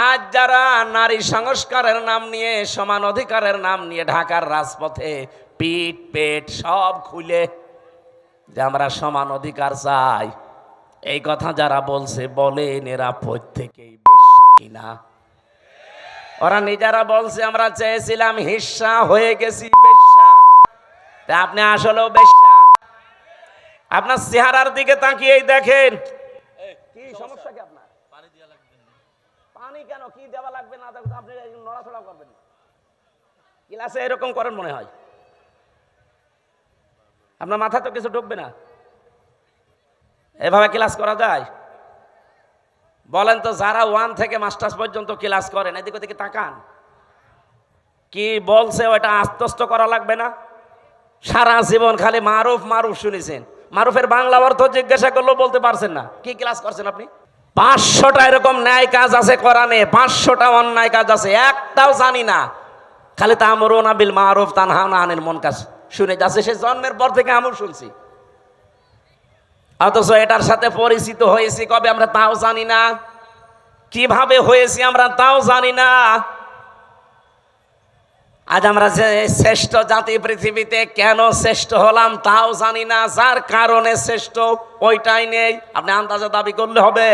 আজ যারা নারী সংস্কারের নাম নিয়ে, সমান অধিকারের নাম নিয়ে ঢাকার রাজপথে পিঠ পেট সব খুলে যে আমরা সমান অধিকার চাই, এই কথা যারা বলছে বলেন এরা প্রত্যেকেই বেশ্যা কিনা? ওরা নিজেরা বলছে আমরা চেয়েছিলাম হিস্সা, হয়ে গেছি বেশ্যা। তা আপনি আসলেও বেশ্যা? আপনার চেহারার দিকে তাকিয়েই দেখেন। কি সমস্যা কি আপনার? পানি কেন? কি দেওয়া লাগবে না? আপনি নড়াচড়া করবেন, ক্লাসে এরকম করেন মনে হয়। আপনার মাথা তো কিছু ঢুকবে না, এভাবে ক্লাস করা যায়? বলেন তো, যারা 1 থেকে মাস্টার্স পর্যন্ত ক্লাস করেন, এদিকে ওদিকে তাকান, কি বলছে ওটা আত্মস্থ করা লাগবে না? সারা জীবন খালি মারুফ মারুফ শুনেছেন, মারুফের বাংলা অর্থ জিজ্ঞাসা করলেও বলতে পারছেন না। কি ক্লাস করছেন আপনি? 500টা এরকম ন্যায় কাজ আছে কোরআনে, 500টা অন্যায় কাজ আছে, একটাও জানি না। খালি তা'মুরুনা বিল মারুফ তানহাউনা আনিল মুনকার শুনে যাচ্ছে, সে জন্মের পর থেকে আমল শুনছি। অথচ এটার সাথে পরিচিত হয়েছি কবে আমরা তাও জানি না, কিভাবে হয়েছি আমরা তাও জানি না। আজ আমরা যে শ্রেষ্ঠ জাতি পৃথিবীতে, কেন শ্রেষ্ঠ হলাম তাও জানি না, যার কারণে শ্রেষ্ঠ ওইটাই নেই। আপনি আন্দাজে দাবি করলে হবে?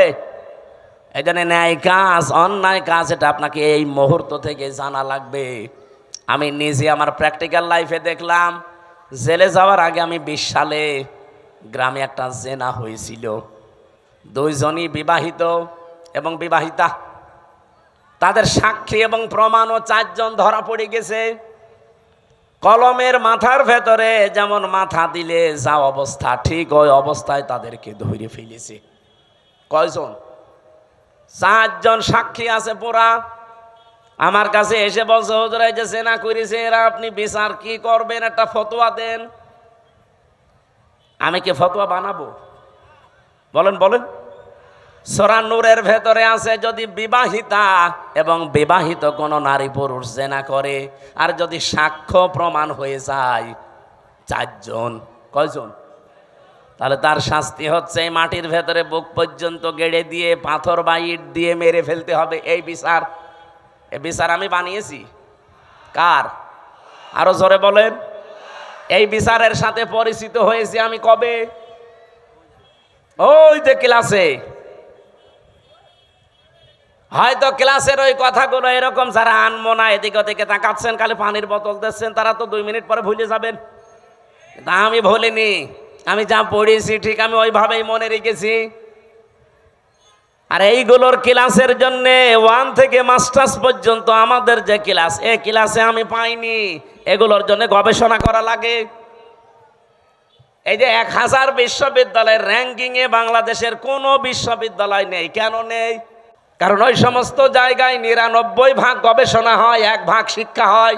এই জন্য ন্যায় কাজ অন্যায় কাজ এটা আপনাকে এই মুহূর্ত থেকে জানা লাগবে। আমি নিজে আমার প্র্যাকটিক্যাল লাইফে দেখলাম, জেলে যাওয়ার আগে আমি 20 সালে গ্রামে একটা জেনা হয়েছিল। 2 জনই বিবাহিত এবং বিবাহিতা, তাদের সাক্ষী এবং প্রমাণও 4 জন ধরা পড়ে গেছে। কলমের মাথার ভেতরে যেমন মাথা দিলে যা অবস্থা, ঠিক ওই অবস্থায় তাদেরকে ধরে ফেলেছে। কয়জন? 4 জন সাক্ষী আছে পুরা। আমার কাছে এসে বলছে, হুজুর এই যে জেনা করেছে এরা, আপনি বিচার কি করবেন, একটা ফতোয়া দেন। আমি কি ফতোয়া বানাবো? বলেন বলেন। সূরা নূরের ভেতরে আছে, যদি বিবাহিতা এবং বিবাহিত কোনো নারী পুরুষ জেনা করে, আর যদি সাক্ষ্য প্রমাণ হয়ে যায় 4 জন, কয়জন? তাহলে তার শাস্তি হচ্ছে মাটির ভেতরে বুক পর্যন্ত গেড়ে দিয়ে পাথর বা ইট দিয়ে মেরে ফেলতে হবে। এই বিচার, এই বিচার আমি বানিয়েছি। কার? আরো জোরে বলেন। এই বিচারের সাথে পরিচিত হয়েছি আমি কবে? ওই যে ক্লাসে। হয়তো ক্লাসের ওই কথাগুলো এরকম যারা আনমো না, এদিকে ওদিকে তাকাচ্ছেন, খালি পানির বোতল দিচ্ছেন, তারা তো 2 মিনিট পরে ভুলে যাবেন। তা আমি ভুলিনি, আমি যা পড়েছি ঠিক আমি ওইভাবেই মনে রেখেছি। আর এইগুলোর ক্লাসের জন্য 1 থেকে মাস্টার্স পর্যন্ত আমাদের যে ক্লাস, এই ক্লাসে আমি পাইনি। এগুলোর জন্য গবেষণা করা লাগে। এই যে 1000 বিশ্ববিদ্যালয়ের র্যাঙ্কিংয়ে বাংলাদেশের কোনো বিশ্ববিদ্যালয় নেই। কেন নেই? কারণ ওই সমস্ত জায়গায় 99% গবেষণা হয়, 1% শিক্ষা হয়।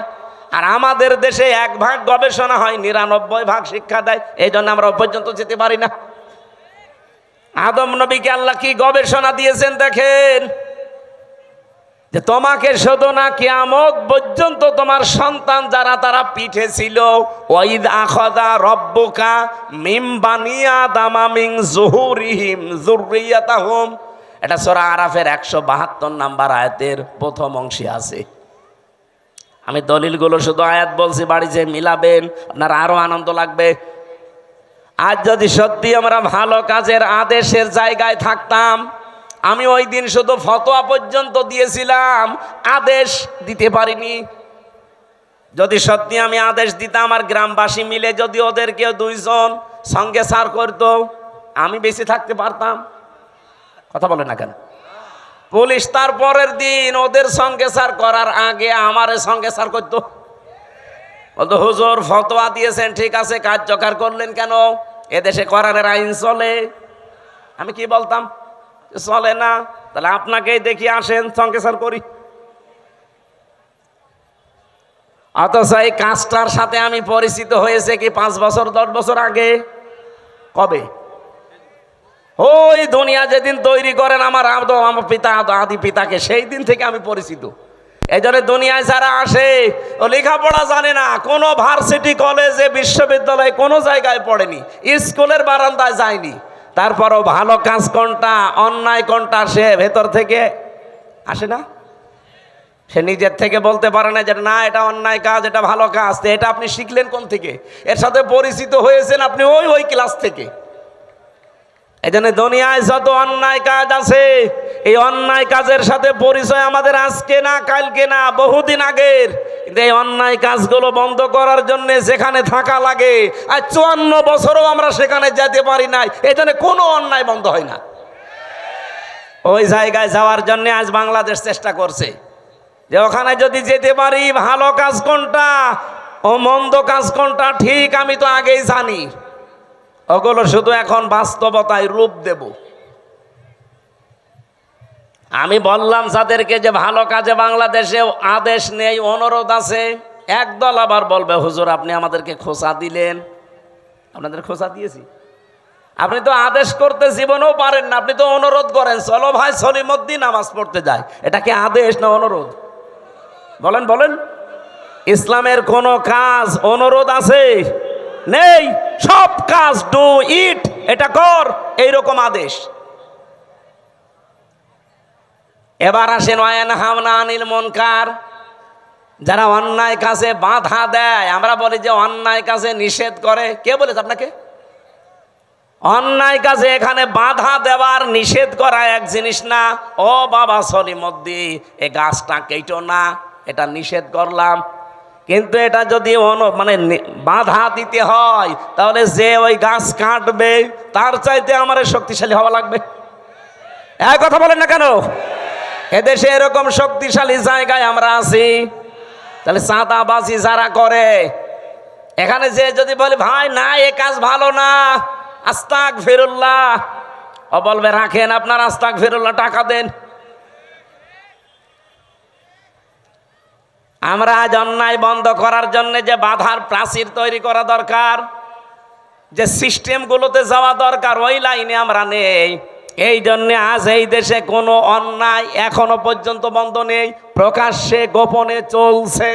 আর আমাদের দেশে 1% গবেষণা হয়, 99% শিক্ষা দেয়। এই জন্য আমরা ওই পর্যন্ত যেতে পারি না। আদম নবীকে আল্লাহ কি গবেষণা দিয়েছেন দেখেন, যে তোমাকে শুধু না কিয়ামত পর্যন্ত তোমার সন্তান যারা তারা পিঠে ছিল, ওয়াইদ আখাযা রাব্বুকা মিন বানি আদামা মিন যুহুরিহিম যুররিয়াতাহুম, এটা সূরা আরাফের 172 নম্বর আয়াতের প্রথম অংশে আছে। আমি দলিলগুলো শুধু আয়াত বলছি, বাড়ি যে মিলাবেন আপনার আরো আনন্দ লাগবে। আজ যদি সত্যি আমরা ভালো কাজের আদেশের জায়গায় থাকতাম, আমি ওই দিন শুধু ফতোয়া পর্যন্ত দিয়েছিলাম, আদেশ দিতে পারিনি। যদি সত্যি আমি আদেশ দিতাম আর গ্রামবাসী মিলে যদি ওদেরকে 2 জন সঙ্গে সার করতো, আমি বেঁচে থাকতে পারতাম। কথা বলে না কেন? পুলিশ তার পরের দিন ওদের সঙ্গে সার করার আগে আমার সঙ্গে সার করতো। বলতো, হুজুর ফতোয়া দিয়েছেন ঠিক আছে, কার্যকর করলেন কেন? এদেশে কোরআনের আইন চলে। আমি কি বলতাম? চলে না, তাহলে আপনাকেই দেখি আসেন সঙ্গে সার করি। অথচ এই কাজটার সাথে আমি পরিচিত হয়েছে কি 5 বছর 10 বছর আগে। কবে? ওই দুনিয়া যেদিন তৈরি করেন আমার পিতা আদি পিতাকে, সেই দিন থেকে আমি পরিচিত। এই জন্য দুনিয়ায় যারা আসে ও লেখাপড়া জানে না, কোনো ভার্সিটি কলেজে বিশ্ববিদ্যালয়ে কোনো জায়গায় পড়েনি, স্কুলের বারান্দায় যায়নি, তারপরও ভালো কাজ কোনটা অন্যায় কোনটা সে ভেতর থেকে আসে না? সে নিজের থেকে বলতে পারে না যে না এটা অন্যায় কাজ, এটা ভালো কাজ। তো এটা আপনি শিখলেন কোন থেকে? এর সাথে পরিচিত হয়েছেন আপনি ওই ক্লাস থেকে। এই জন্য দুনিয়ায় যত অন্যায় কাজ আছে, এই অন্যায় কাজের সাথে পরিচয় আমাদের আজকে না, কালকে না, বহুদিন আগের। কিন্তু এই অন্যায় কাজগুলো বন্ধ করার জন্য যেখানে থাকা লাগে, আর 54 বছরও আমরা সেখানে যেতে পারি নাই, এই জন্য কোনো অন্যায় বন্ধ হয় না। ওই জায়গায় যাওয়ার জন্য আজ বাংলাদেশ চেষ্টা করছে যে ওখানে যদি যেতে পারি, ভালো কাজ কোনটা ও মন্দ কাজ কোনটা ঠিক আমি তো আগেই জানি, ওগুলো শুধু এখন বাস্তবতায় রূপ দেব। আমি বললাম যাদেরকে যে ভালো কাজে বাংলাদেশে আদেশ নেই, অনুরোধ আছে, একদল আবার বলবে হুজুর আপনি আমাদেরকে খোঁচা দিলেন। আপনাদের খোঁচা দিয়েছি? আপনি তো আদেশ করতে জীবনেও পারেন না, আপনি তো অনুরোধ করেন, চলো ভাই সলিমুদ্দিন নামাজ পড়তে যায়। এটা কি আদেশ না অনুরোধ? বলেন বলেন। ইসলামের কোন কাজ অনুরোধ আছে? নেই। সব কাজ ডু ইট, এটা কর, এইরকম আদেশ। এবার আসেন ওয়ানহাউনা আনিল মুনকার, যারা অন্যায় কাজে বাধা দেয়। আমরা বলি যে অন্যায় কাজে নিষেধ করে, কে বলেছে আপনাকে? অন্যায় কাজে এখানে বাধা দেওয়ার নিষেধ করা এক জিনিস না। ও বাবা সলিমুদ্দিন এই গাছটা কেটো না, এটা নিষেধ করলাম। কিন্তু এটা যদি বাধা দিতে হয়, তাহলে যে ওই গাছ কাটবে তার চাইতে আমার শক্তিশালী হওয়া লাগবে। এক কথা বলেন না কেন? এদেশে এরকম শক্তিশালী জায়গায় আমরা আছি। তাহলে চাঁদাবাজি যারা করে, এখানে যে যদি বলে ভাই না এ কাজ ভালো না, আস্তাগফিরুল্লাহ, ও বলবে রাখেন আপনার আস্তাগফিরুল্লাহ, টাকা দেন। আমরা আজ অন্যায় বন্ধ করার জন্য যে বাধার প্রাচীর তৈরি করা দরকার, যে সিস্টেমগুলোতে যাওয়া দরকার, ওই লাইনে আমরা নেই। এই জন্য আজ এই দেশে কোনো অন্যায় এখনো পর্যন্ত বন্ধ নেই, প্রকাশ্যে গোপনে চলছে।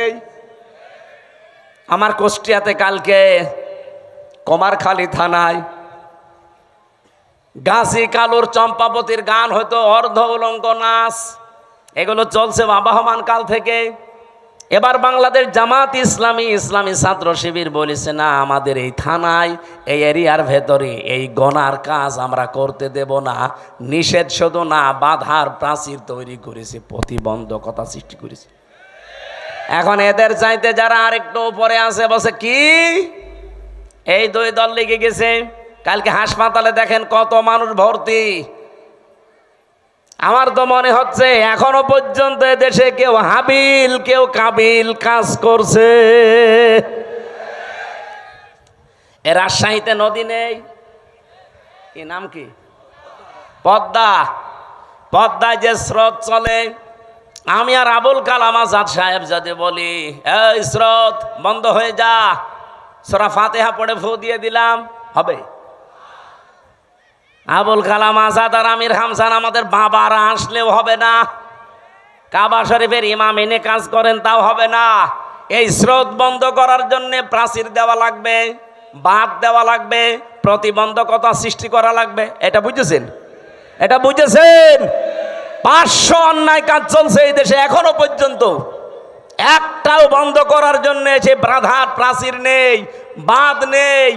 আমার কুষ্টিয়াতে কালকে কুমারখালী থানায় গাজী কালুর চম্পাবতীর গান হয়তো অর্ধ উলঙ্গ নাচ, এগুলো চলছে আবহমান কাল থেকে। এবার বাংলাদেশ জামাত ইসলামী ছাত্র শিবির বলেছে না, আমাদের এই থানায় এই এরিয়ার ভেতরে এই গনার কাজ আমরা করতে দেব না। নিষেধ শুধু না, বাধার প্রাচীর তৈরি করেছে, প্রতিবন্ধকতা সৃষ্টি করেছে। এখন এদের চাইতে যারা আরেকটু উপরে আছে বসে কি এই দুই দল লেগে গেছে। কালকে হাসপাতালে দেখেন কত মানুষ ভর্তি। আমার তো মনে হচ্ছে এখনো পর্যন্ত দেশে কেউ হাবিল কেউ কাবিল কাজ করছে। এ রাজশাহীতে নদী নেই, কি নাম কি? পদ্মা। পদ্মায় যে স্রোত চলে, আমি আর আবুল কালাম আজাদ সাহেব যদি বলি এই স্রোত বন্ধ হয়ে যা, সূরা ফাতিহা পড়ে ফু দিয়ে দিলাম, হবে? আবুল কালাম আজাদ আর আমির হামজান আমাদের বাবারা আসলেও হবে না। কাবা শরীফের ইমাম এনে কাজ করেন, তাও হবে না। এই স্রোত বন্ধ করার জন্য প্রাচীর দেওয়া লাগবে, বাঁধ দেওয়া লাগবে, প্রতিবন্ধকতা সৃষ্টি করা লাগবে। এটা বুঝেছেন? এটা বুঝেছেন? 500 অন্যায় কাজ চলছে এই দেশে এখনো পর্যন্ত, একটাও বন্ধ করার জন্য সে বাধার প্রাচীর নেই, বাঁধ নেই।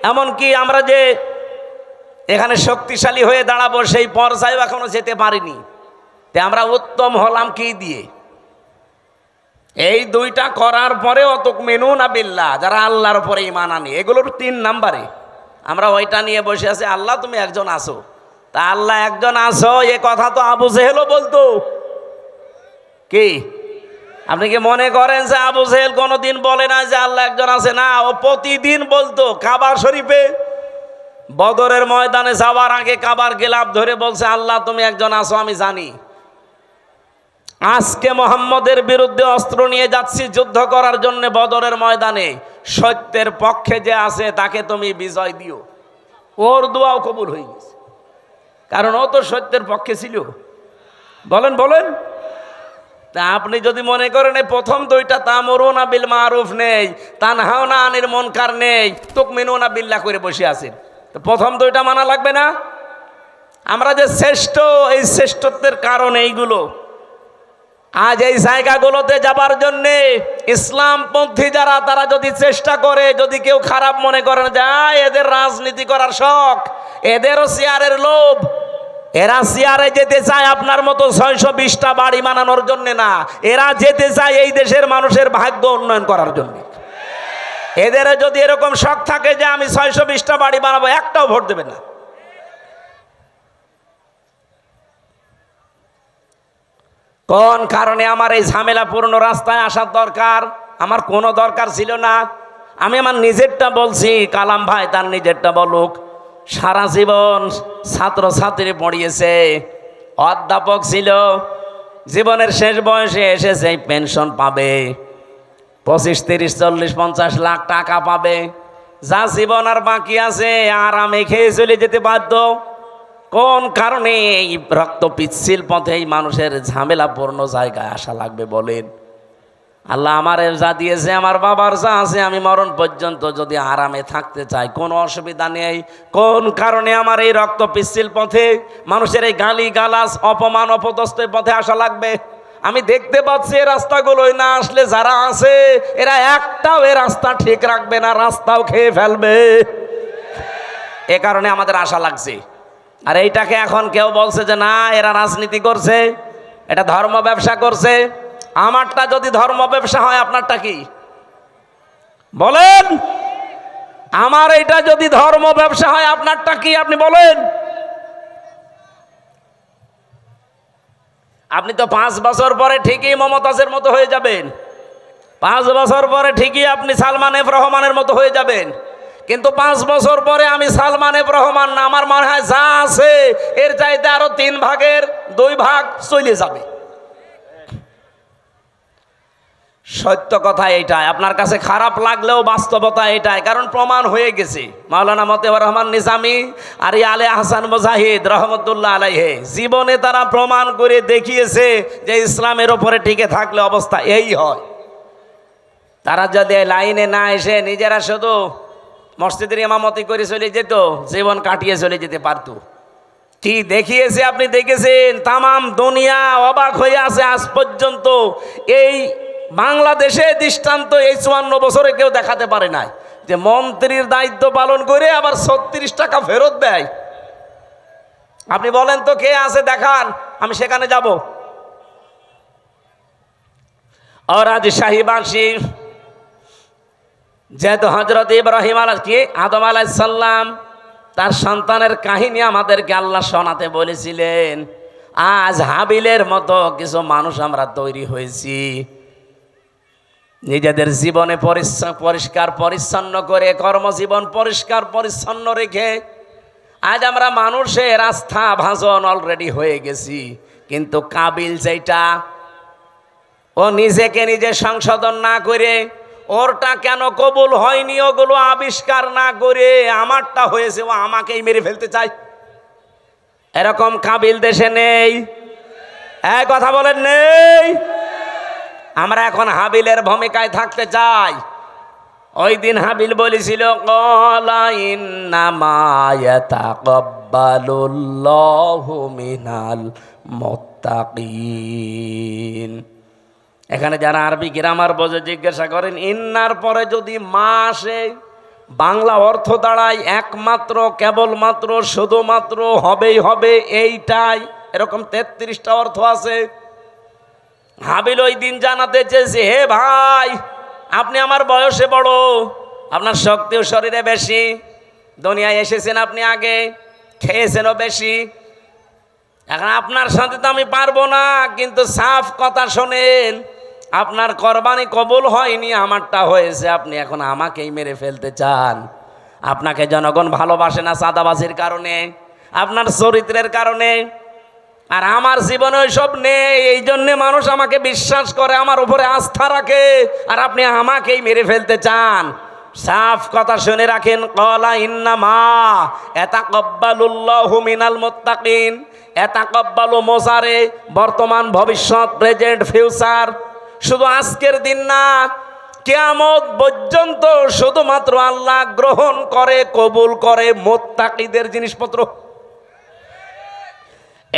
এমনকি আমরা যে এখানে শক্তিশালী হয়ে দাঁড়াবো সেই পর্যায়েও এখনো যেতে পারিনি। তে আমরা উত্তম হলাম কি দিয়ে? এই দুইটা করার পরে তুমিনুনা বিল্লাহ, যারা আল্লাহর উপরে ঈমান আনে, এগুলোর 3 নাম্বারে আমরা ওইটা নিয়ে বসে আছি। আল্লাহ তুমি একজন আসো, তা আল্লাহ একজন আসো এ কথা তো আবু জেহেলও বলতো। কি আপনি কি মনে করেন যে আবু জেহেল কোনোদিন বলে না যে আল্লাহ একজন আছে? না, ও প্রতিদিন বলতো। কাবা শরীফে বদরের ময়দানে যাওয়ার আগে কাবার গিলাফ ধরে বলছে আল্লাহ তুমি একজন আসো, আমি জানি। আজকে মোহাম্মদের বিরুদ্ধে অস্ত্র নিয়ে যাচ্ছি যুদ্ধ করার জন্য বদরের ময়দানে, সত্যের পক্ষে যে আছে তাকে তুমি বিজয় দিও। ওর দোয়াও কবুল হয়ে গেছে, কারণ ও তো সত্যের পক্ষে ছিল। বলেন বলেন। তা আপনি যদি মনে করেন এই প্রথম দুইটা তা'মুরুনা বিল মারুফ নেই, তানহাউনা আনিল মুনকার নেই, তুমিনুনা বিল্লাহ করে বসে আছেন, তো প্রথম দুইটা মানা লাগবে না? আমরা যে শ্রেষ্ঠ, এই শ্রেষ্ঠত্বের কারণ এইগুলো। আজ এই জায়গাগুলোতে যাবার জন্যে ইসলামপন্থী যারা, তারা যদি চেষ্টা করে, যদি কেউ খারাপ মনে করেন যায় এদের রাজনীতি করার শখ, এদেরও চেয়ারের লোভ, এরা চেয়ারে যেতে চায় আপনার মতো 620টা বাড়ি বানানোর জন্য না, এরা যেতে চায় এই দেশের মানুষের ভাগ্য উন্নয়ন করার জন্য। এদের যদি এরকম শখ থাকে যে আমি 620টা বাড়ি বানাবো, একটাও ভোট দেবে না। কোন কারণে আমার এই ঝামেলাপূর্ণ রাস্তায় আসার দরকার? আমার কোনো দরকার ছিল না। আমি আমার নিজেরটা বলছি, কালাম ভাই তার নিজেরটা বলুক। সারা জীবন ছাত্রছাত্রী পড়িয়েছে, অধ্যাপক ছিল, জীবনের শেষ বয়সে এসেছে পেনশন পাবে, 25, 30, 40, 50 লাখ টাকা পাবে, যা জীবন আর বাকি আছে আরামে খেয়ে চলে যেতে বাধ্য। কোন কারণে এই রক্ত পিচ্ছিল পথে এই মানুষের ঝামেলাপূর্ণ জায়গায় আসা লাগবে বলেন? আল্লাহ আমার যা দিয়েছে, আমার বাবার যা আছে, আমি মরণ পর্যন্ত যদি আরামে থাকতে চাই কোনো অসুবিধা নেই। কোন কারণে আমার এই রক্ত পিচ্ছিল পথে মানুষের এই গালি গালাজ অপমান অপদস্থের পথে আসা লাগবে? আমি দেখতে পাচ্ছি এই রাস্তাগুলোই না আসলে যারা আছে এরা একটাও এই রাস্তা ঠিক রাখবে না, রাস্তাও খেয়ে ফেলবে। এ কারণে আমাদের আশা লাগছে। আর এইটাকে এখন কেউ বলছে যে না এরা রাজনীতি করছে, এটা ধর্ম ব্যবসা করছে। আমারটা যদি ধর্ম ব্যবসা হয় আপনারটা কি বলেন? আমার এটা যদি ধর্ম ব্যবসা হয় আপনারটা কি আপনি বলেন? আপনি তো 5 বছর পরে ঠিকই মমতাজের মতো হয়ে যাবেন, 5 বছর পরে ঠিকই আপনি সালমান এফ রহমানের মতো হয়ে যাবেন, কিন্তু 5 বছর পরে আমি সালমান এফ রহমান না, আমার মনে হয় যা আছে এর চাইতে আরো 3 ভাগের 2 ভাগ চলে যাবে। সত্য কথা এইটাই, আপনার কাছে খারাপ লাগলেও বাস্তবতা এটাই, কারণ প্রমাণ হয়ে গেছে। মাওলানা মতিউর রহমান নিজামী আর আলে আহসান মুজাহিদ রহমতুল্লাহ আলাইহি জীবনে তারা প্রমাণ করে দেখিয়েছে যে ইসলামের ওপরে টিকে থাকলে অবস্থা এই হয়। তারা যদি লাইনে না এসে নিজেরা শুধু মসজিদের ইমামতি করে চলে যেত, জীবন কাটিয়ে চলে যেতে পারতো। কি দেখিয়েছে আপনি দেখেছেন, তামাম দুনিয়া অবাক হয়ে আছে আজ পর্যন্ত। এই বাংলাদেশে দৃষ্টান্ত এই 54 বছরে কেউ দেখাতে পারে নাই যে মন্ত্রীর দায়িত্ব পালন করে আবার 36 টাকা ফেরত দেয়। আপনি বলেন তো কে আছে দেখান, আমি সেখানে যাব। আর আজ শাহীবাসী যেহেতু হযরত ইব্রাহিম আদম আলাইহিস সালাম তার সন্তানের কাহিনী আমাদেরকে আল্লাহ শোনাতে বলেছিলেন, আজ হাবিলের মতো কিছু মানুষ আমরা তৈরি হয়েছি। নিজেদের জীবনে পরিষ্কার পরিচ্ছন্ন করে, কর্মজীবন পরিষ্কার পরিচ্ছন্ন রেখে আজ আমরা মানুষের আস্থা ভাজন অলরেডি হয়ে গেছি। কিন্তু কাবিল যেটা, ও নিজেকে নিজে সংশোধন না করে, ওরটা কেন কবুল হয়নি ওগুলো আবিষ্কার না করে আমারটা হয়েছে, ও আমাকেই মেরে ফেলতে চায়। এরকম কাবিল দেশে নেই, এক কথা বলেন নেই। আমরা এখন হাবিলের ভূমিকায় থাকতে চাই। ওই দিন হাবিল বলেছিল ক্বালা ইন্নামা ইয়াতাকাব্বালুল্লাহু মিনাল মুত্তাকিন। এখানে যারা আরবি গ্রামার বোঝে জিজ্ঞাসা করেন, ইন্নার পরে যদি মা আসে বাংলা অর্থ দাঁড়ায় একমাত্র, কেবলমাত্র, শুধুমাত্র, হবেই হবে, এইটাই। এরকম 33টা অর্থ আছে। হাবিল ওই দিন জানাতে চেয়েছে, হে ভাই আপনি আমার বয়সে বড়, আপনার শক্তিও শরীরে বেশি, দুনিয়ায় এসেছেন আপনি আগে, খেয়েছেনও বেশি, এখন আপনার সাথে তো আমি পারবো না। কিন্তু সাফ কথা শোনেন, আপনার কোরবানি কবুল হয়নি, আমারটা হয়েছে, আপনি এখন আমাকেই মেরে ফেলতে চান। আপনাকে জনগণ ভালোবাসে না চাঁদাবাজির কারণে, আপনার চরিত্রের কারণে, আর আমার জীবনে ওইসব নেই, এই জন্যে মানুষ আমাকে বিশ্বাস করে, আমার উপরে আস্থা রাখে, আর আপনি আমাকেই মেরে ফেলতে চান। সাফ কথা শুনে রাখেন, ক্বালা ইন্নামা ইয়াতাকাব্বালুল্লাহু মিনাল মুত্তাকিন। ইয়াতাকাব্বালু মোজারে, বর্তমান, ভবিষ্যৎ, প্রেজেন্ট, ফিউচার। শুধু আজকের দিন না, কিয়ামত পর্যন্ত শুধুমাত্র আল্লাহ গ্রহণ করে, কবুল করে মুত্তাকিদের জিনিসপত্র।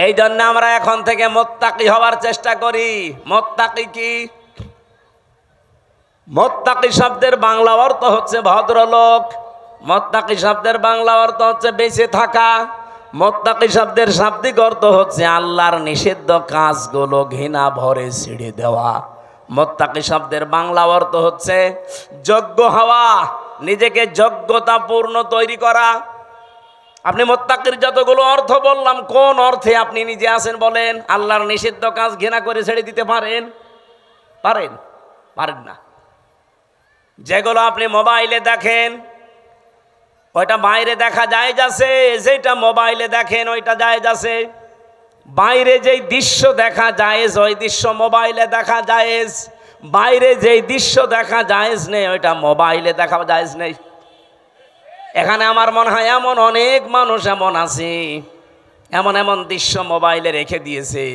এই জন্য আমরা এখন থেকে মুত্তাকি হওয়ার চেষ্টা করি। মুত্তাকি কি? মুত্তাকি শব্দের বাংলা অর্থ হচ্ছে ভদ্রলোক। মুত্তাকি শব্দের বাংলা অর্থ হচ্ছে বেঁচে থাকা। মুত্তাকি শব্দের শাব্দিক অর্থ হচ্ছে আল্লাহর নিষিদ্ধ কাজগুলো ঘৃণা ভরে ছেড়ে দেওয়া। মুত্তাকি শব্দের বাংলা অর্থ হচ্ছে যোগ্য হওয়া, নিজেকে যোগ্যতাপূর্ণ তৈরি করা। আপনি মুত্তাকির যতগুলো অর্থ বললাম, কোন অর্থে আপনি নিজে আছেন বলেন? আল্লাহর নিষিদ্ধ কাজ ঘৃণা করে ছেড়ে দিতে পারেন? পারেন? পারেন না। যেগুলো আপনি মোবাইলে দেখেন ওইটা বাইরে দেখা যায় যাচ্ছে, যেটা মোবাইলে দেখেন ওইটা যায় যাচ্ছে। বাইরে যেই দৃশ্য দেখা যায় ওই দৃশ্য মোবাইলে দেখা যায়, বাইরে যেই দৃশ্য দেখা যায় নেই ওইটা মোবাইলে দেখা যায় নেই। এখানে আমার মনে হয় এমন অনেক মানুষ এমন আছে, এমন এমন দৃশ্য মোবাইলে রেখে দিয়েছে,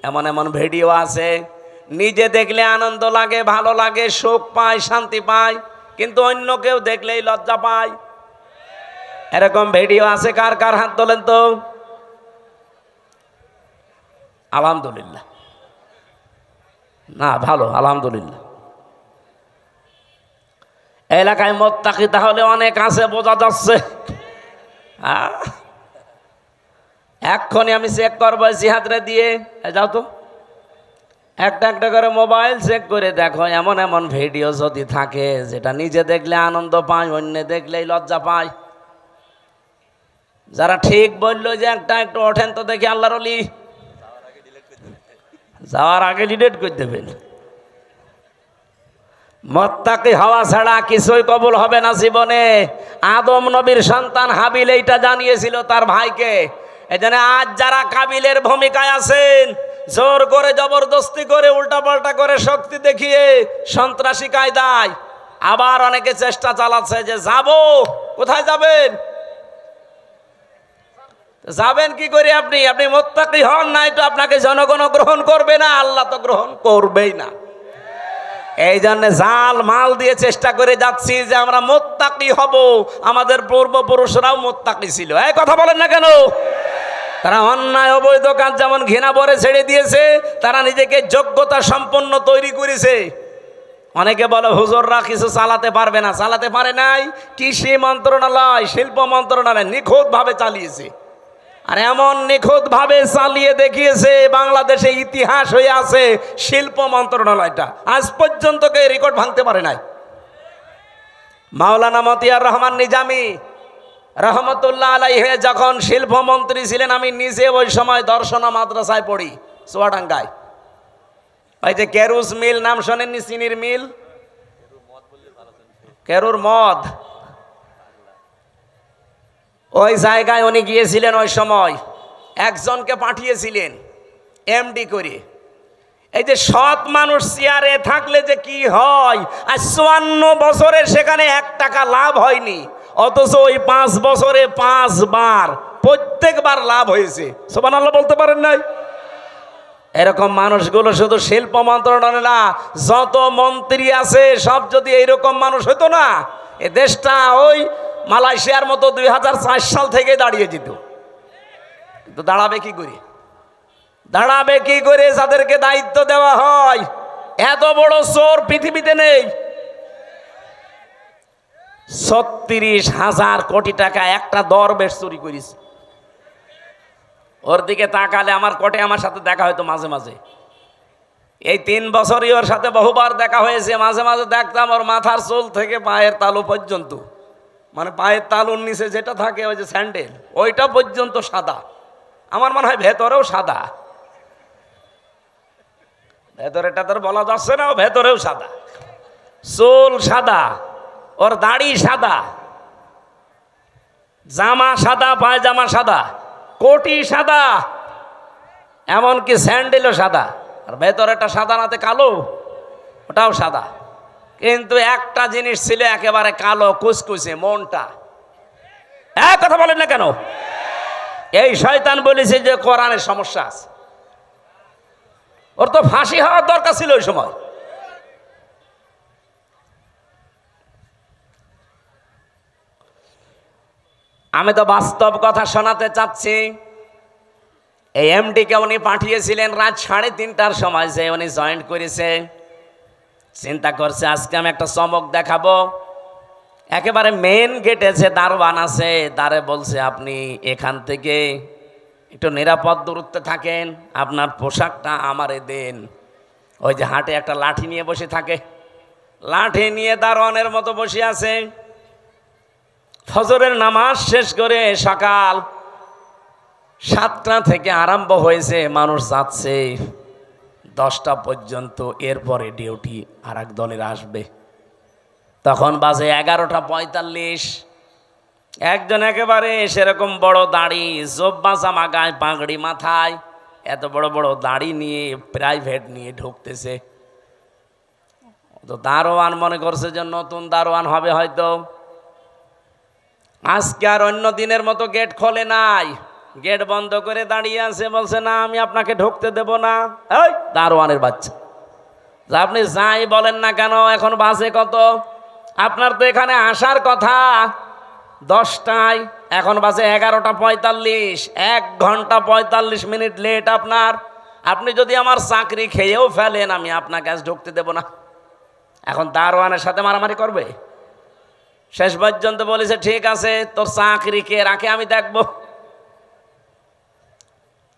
এমন এমন ভিডিও আছে, নিজে দেখলে আনন্দ লাগে, ভালো লাগে, সুখ পায়, শান্তি পায়, কিন্তু অন্য কেউ দেখলেই লজ্জা পায়। এরকম ভিডিও আছে কার কার? হাত তোলেন তো। আলহামদুলিল্লাহ। না, ভালো, আলহামদুলিল্লাহ। এলাকায় মুত্তাকি তাহলে অনেক আছে, বোঝা যাচ্ছে। এক্ষুনি আমি চেক করবো জিহাদরে দিয়ে। যাও তো, একটা একটা করে মোবাইল চেক করে দেখো, এমন এমন ভিডিও যদি থাকে যেটা নিজে দেখলে আনন্দ পায়, অন্য দেখলেই লজ্জা পায়। যারা ঠিক বললো যে একটা একটু ওঠেন তো দেখি আল্লাহর ওলি, যাওয়ার আগে ডিলিট করে দেবেন। মুত্তাকি হওয়া ছাড়া কিছুই কবুল হবে না জীবনে। আদম নবীর সন্তান হাবিল এইটা জানিয়েছিল তার ভাইকে। এজন্য আজ যারা কাবিলের ভূমিকায় আছেন, জোর করে জবরদস্তি করে উল্টাপাল্টা করে শক্তি দেখিয়ে সন্ত্রাসী কায়দায় আবার অনেকে চেষ্টা চালাচ্ছে যে যাব। কোথায় যাবেন? যাবেন কি করে? আপনি মুত্তাকি হন নাই তো আপনাকে জনগণ গ্রহণ করবে না, আল্লাহ তো গ্রহণ করবেই না। এই জন্য জাল মাল দিয়ে চেষ্টা করে যাচ্ছি যে আমরা মুত্তাকি হব। আমাদের পূর্বপুরুষরাও মুত্তাকি ছিল। এই কথা বলেন না কেন? তারা অন্যায় অবৈধ কাজ যেমন ঘৃণা ভরে ছেড়ে দিয়েছে, তারা নিজেকে যোগ্যতা সম্পন্ন তৈরি করেছে। অনেকে বলে হুজুররা কিছু চালাতে পারবে না। চালাতে পারে নাই। কৃষি মন্ত্রণালয়, শিল্প মন্ত্রণালয় নিখুঁতভাবে চালিয়েছে। আর এমন নিখুঁতভাবে চালিয়ে দেখিয়েছে, বাংলাদেশে ইতিহাস হয়ে আছে শিল্প মন্ত্রণালয়টা। আজ পর্যন্ত কেউ রেকর্ড ভাঙতে পারে নাই। মাওলানা মতিয়ার রহমান নিজামী রহমতুল্লাহ আলাইহি যখন শিল্পমন্ত্রী ছিলেন, আমি নিজে ওই সময় দর্শনা মাদ্রাসায় পড়ি চুয়াডাঙ্গায়। ওই যে কেরুস মিল নাম শোনেননি? চিনির মিল, কেরুর মদ, ওই জায়গায় উনি গিয়েছিলেন। ওই সময় একজনকে পাঠিয়েছিলেন এমডি করে। এই যে সৎ মানুষ চেয়ারে থাকলে যে কি হয়, আর 54 বছরে সেখানে 1 টাকা লাভ হয়নি, অথচ ওই 5 বছরে 5 বার প্রত্যেকবার লাভ হয়েছে। সুবহানাল্লাহ বলতে পারেন নাই? এরকম মানুষগুলো শুধু শিল্প মন্ত্রণালয় না, যত মন্ত্রী আছে সব যদি এইরকম মানুষ হতো না, এ দেশটা ওই মালয়েশিয়ার মতো 2004 সাল থেকে দাঁড়িয়ে যেত। কিন্তু দাঁড়াবে কি করে? দাঁড়াবে কি করে যাদেরকে দায়িত্ব দেওয়া হয়? এত বড় চোর পৃথিবীতে নেই। 36,000 কোটি টাকা একটা দরবেশ চুরি করেছে। ওর দিকে তাকালে আমার কোটে আমার সাথে দেখা হয়তো মাঝে মাঝে। এই 3 বছরই ওর সাথে বহুবার দেখা হয়েছে। মাঝে মাঝে দেখতাম ওর মাথার চুল থেকে পায়ের তালু পর্যন্ত, মানে পায়ের তালুর নিচে যেটা থাকে ওই যে স্যান্ডেল, ওইটা পর্যন্ত সাদা। আমার মনে হয় ভেতরেও সাদা। ভেতরেটা তোর বলা যাচ্ছে না, ভেতরেও সাদা। চুল সাদা, ওর দাড়ি সাদা, জামা সাদা, পায়জামা সাদা, কোটি সাদা, এমনকি স্যান্ডেলও সাদা। আর ভেতরেটা সাদা নাতে কালো, ওটাও সাদা। কিন্তু একটা জিনিস ছিল একেবারে কালো কুচকুচে, মনটা। এক কথা বলেন না কেন? এই শয়তান বলেছে যে কোরআনের সমস্যা আছে। ওর তো ফাঁসি হওয়ার দরকার ছিল ওই সময়। আমি তো বাস্তব কথা শোনাতে চাচ্ছি। এই এমডিকে উনি পাঠিয়েছিলেন রাত 3:30টার সময়, যে উনি জয়েন্ট করেছে। চিন্তা করছে আজকে আমি একটা চমক দেখাবো। একেবারে মেন গেটে যে দারোয়ান আছে তারে বলছে, আপনি এখান থেকে একটু নিরাপদ দূরত্বে থাকেন, আপনার পোশাকটা আমারে দেন। ওই যে হাটে একটা লাঠি নিয়ে বসে থাকে, লাঠি নিয়ে দারোয়ানের মতো বসে আছে। ফজরের নামাজ শেষ করে সকাল 7টা থেকে আরম্ভ হয়েছে, মানুষ যাচ্ছে 10টা পর্যন্ত। এরপরে ডিউটি আর এক দলের আসবে। তখন বাজে 11:45। একজন একেবারে সেরকম বড় দাড়ি, জব্বা জামা গায়ে, পাগড়ি মাথায়, এত বড় বড় দাড়ি নিয়ে প্রাইভেট নিয়ে ঢুকতেছে। তো দারোয়ান মনে করছে যে নতুন দারোয়ান হবে হয়তো। আজকে আর অন্য দিনের মতো গেট খোলে নাই, গেট বন্ধ করে দাঁড়িয়ে আছে। বলছে, না আমি আপনাকে ঢুকতে দেব না। এই দারোয়ানের বাচ্চা, আপনি যাই বলেন না কেন, এখন বাজে কত? আপনার তো এখানে আসার কথা 10টায়, এখন বাজে 11:45, 1 ঘন্টা 45 মিনিট লেট আপনার। আপনি যদি আমার চাকরি খেয়েও ফেলেন, আমি আপনাকে আজ ঢুকতে দেব না। এখন দারোয়ানের সাথে মারামারি করবে। শেষ পর্যন্ত বলেছে, ঠিক আছে, তোর চাকরি কে রাখে আমি দেখব।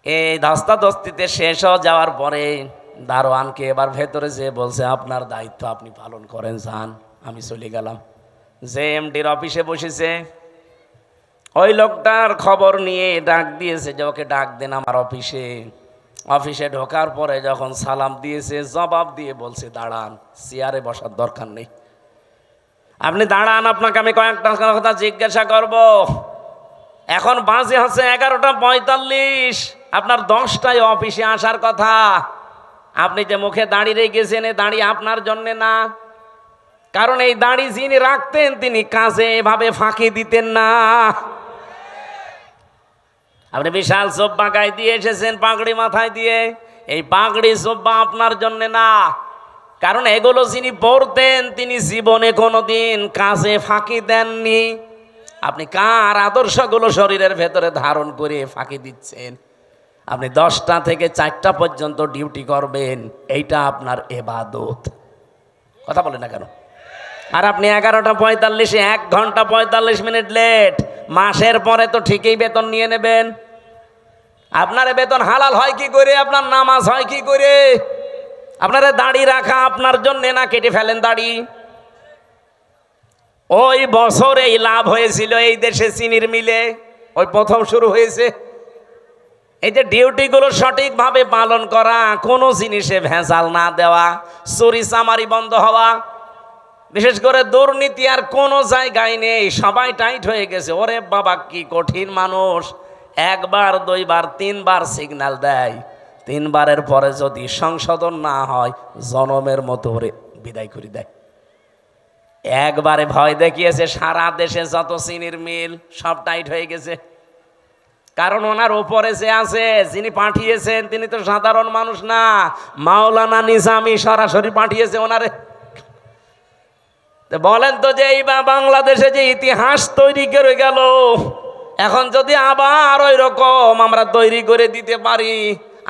এই ধস্তাধস্তিতে শেষ হয়ে যাওয়ার পরে দারোয়ানকে এবার ভেতরে যেয়ে বলছে, আপনার দায়িত্ব আপনি পালন করেন, যান। আমি চলে গেলাম। যে এমডির অফিসে বসেছে, ওই লোকটার খবর নিয়ে ডাক দিয়েছে যে ওকে ডাক দেন আমার অফিসে। অফিসে ঢোকার পরে যখন সালাম দিয়েছে, জবাব দিয়ে বলছে, দাঁড়ান, চেয়ারে বসার দরকার নেই, আপনি দাঁড়ান, আপনাকে আমি কয়েকটা কথা জিজ্ঞাসা করব। এখন বাজে হচ্ছে 11:45, আপনার 10টায় অফিসে আসার কথা। আপনি যে মুখে দাঁড়িয়ে রেখেছেন, এই দাঁড়িয়ে আপনার জন্য না, কারণ এই দাড়ি যিনি রাখতেন তিনি কাজে এভাবে ফাঁকি দিতেন না। আপনি বিশাল জব্বা গায়ে দিয়ে এসেছেন, পাগড়ি মাথায় দিয়ে, এই পাগড়ি জব্বা আপনার জন্য না, কারণ এগুলো যিনি পরতেন তিনি জীবনে কোনোদিন কাজে ফাঁকি দেননি। আপনি কার আদর্শগুলো শরীরের ভেতরে ধারণ করে ফাঁকি দিচ্ছেন? আপনি 10টা থেকে 4টা পর্যন্ত ডিউটি করবেন, এইটা আপনার ইবাদত। কথা বলেন না কেন? আর আপনি 11:45, 1 ঘন্টা 45 মিনিট লেট। মাসের পরে তো ঠিকই বেতন নিয়ে নেবেন। আপনার বেতন হালাল হয় কি করে? আপনার নামাজ হয় কি করে? আপনার দাড়ি রাখা আপনার জন্য না, কেটে ফেলেন দাড়ি। ওই বছর এই লাভ হয়েছিল এই দেশে চিনির মিলে, ওই প্রথম শুরু হয়েছে। এই যে ডিউটিগুলো সঠিকভাবে পালন করা, কোনো জিনিসে ভেজাল না দেওয়া, চুরি চামারি বন্ধ হওয়া, বিশেষ করে দুর্নীতি আর কোনো জায়গায় নেই, সবাই টাইট হয়ে গেছে। ওরে বাবা কি কঠিন মানুষ! 1 বার 2 বার 3 বার সিগন্যাল দেয়, 3 বারের পরে যদি সংশোধন না হয়, জনমের মতো ওরে বিদায় করে দেয়। একবারে ভয় দেখিয়েছে, সারা দেশে যত চিনির মিল সব টাইট হয়ে গেছে। কারণ ওনার উপরে যে আছে, যিনি পাঠিয়েছেন, তিনি তো সাধারণ মানুষ না, মাওলানা নিজামী সরাসরি পাঠিয়েছে ওনারে। বলেন তো যে এই বাংলাদেশে যে ইতিহাস তৈরি করে গেল, এখন যদি আবার ওই রকম আমরা তৈরি করে দিতে পারি,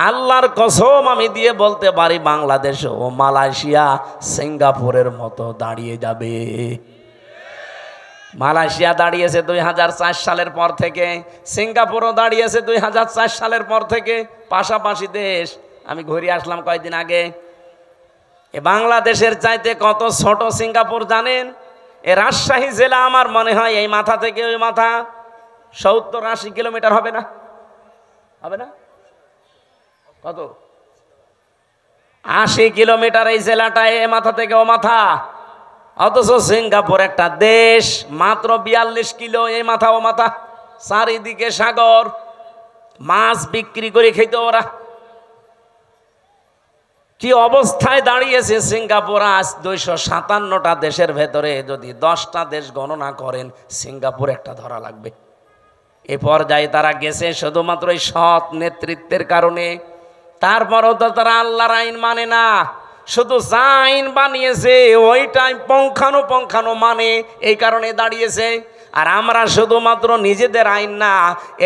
আল্লাহর কসম আমি দিয়ে বলতে পারি, বাংলাদেশ ও মালয়েশিয়া সিঙ্গাপুরের মতো দাঁড়িয়ে যাবে। মালয়েশিয়া দাঁড়িয়েছে 2004 সালের পর থেকে, সিঙ্গাপুরও দাঁড়িয়েছে 2004 সালের পর থেকে, পাশাপাশি দেশ। আমি ঘুরে আসলাম কয়েকদিন আগে। এ বাংলাদেশের চাইতে কত ছোট সিঙ্গাপুর জানেন? এ রাজশাহী জেলা আমার মনে হয় এই মাথা থেকে ওই মাথা 70-80 কিলোমিটার হবে না? হবে না? কত? 80 কিলোমিটার এই জেলাটা, এ মাথা থেকে ও মাথা। অথচ সিঙ্গাপুর একটা দেশ, মাত্র 42 কিলো এই মাথা ও মাথা, চারিদিকে সাগর, মাছ বিক্রি করে খেত ওরা। কি অবস্থায় দাঁড়িয়েছে সিঙ্গাপুর আজ! 257টা দেশের ভেতরে যদি 10টা দেশ গণনা করেন, সিঙ্গাপুর একটা ধরা লাগবে। এ পর্যায়ে তারা গেছে শুধুমাত্র এই সৎ নেতৃত্বের কারণে। তারপরও তো তারা আল্লাহর আইন মানে না, শুধু যা আইন বানিয়েছে ওইটাই পঙ্খানো মানে, এই কারণে দাঁড়িয়েছে। আর আমরা শুধুমাত্র নিজেদের আইন না,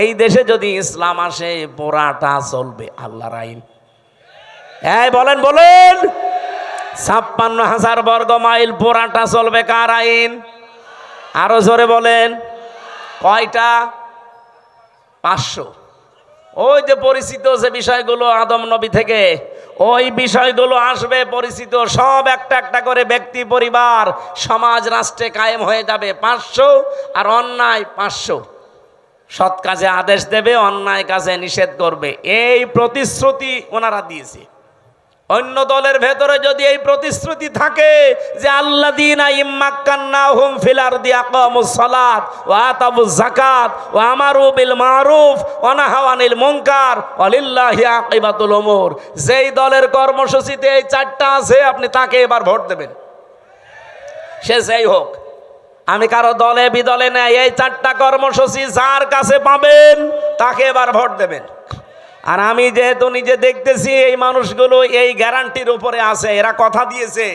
এই দেশে যদি ইসলাম আসে পুরাটা চলবে আল্লাহর আইন। এই বলেন বলেন, 56,000 বর্গ মাইল পুরাটা চলবে কার আইন? আরো জোরে বলেন, কয়টা? 500। ওই যে পরিচিত যে বিষয়গুলো আদম নবী থেকে, ওই বিষয়গুলো আসবে পরিচিত সব, একটা একটা করে ব্যক্তি, পরিবার, সমাজ, রাষ্ট্রে কায়েম হয়ে যাবে 500। আর অন্যায় 500। সৎ কাজে আদেশ দেবে, অন্যায় কাজে নিষেধ করবে। এই প্রতিশ্রুতি ওনারা দিয়েছে। অন্য দলের ভেতরে যদি এই প্রতিশ্রুতি থাকে যে আল্লাযীনা ইম্মাক্কান্নাহুম ফিল আরদি আকামুস সালাত ওয়া আতাবুজ যাকাত ওয়া আমারু বিল মারুফ ওয়া নাহাউ আনিল মুনকার ওয়া লিল্লাহি আকিবাতুল উমুর, যেই দলের কর্মসূচিতে এই চারটা আছে আপনি তাকে এবার ভোট দেবেন, সে যেই হোক। আমি কারো দলে বিদলে নেই, এই চারটা কর্মসূচি যার কাছে পাবেন তাকে এবার ভোট দেবেন। আর আমি যেহেতু নিজে দেখতেছি এই মানুষগুলো এই গ্যারান্টির উপরে আছে, এরা কথা দিয়েছে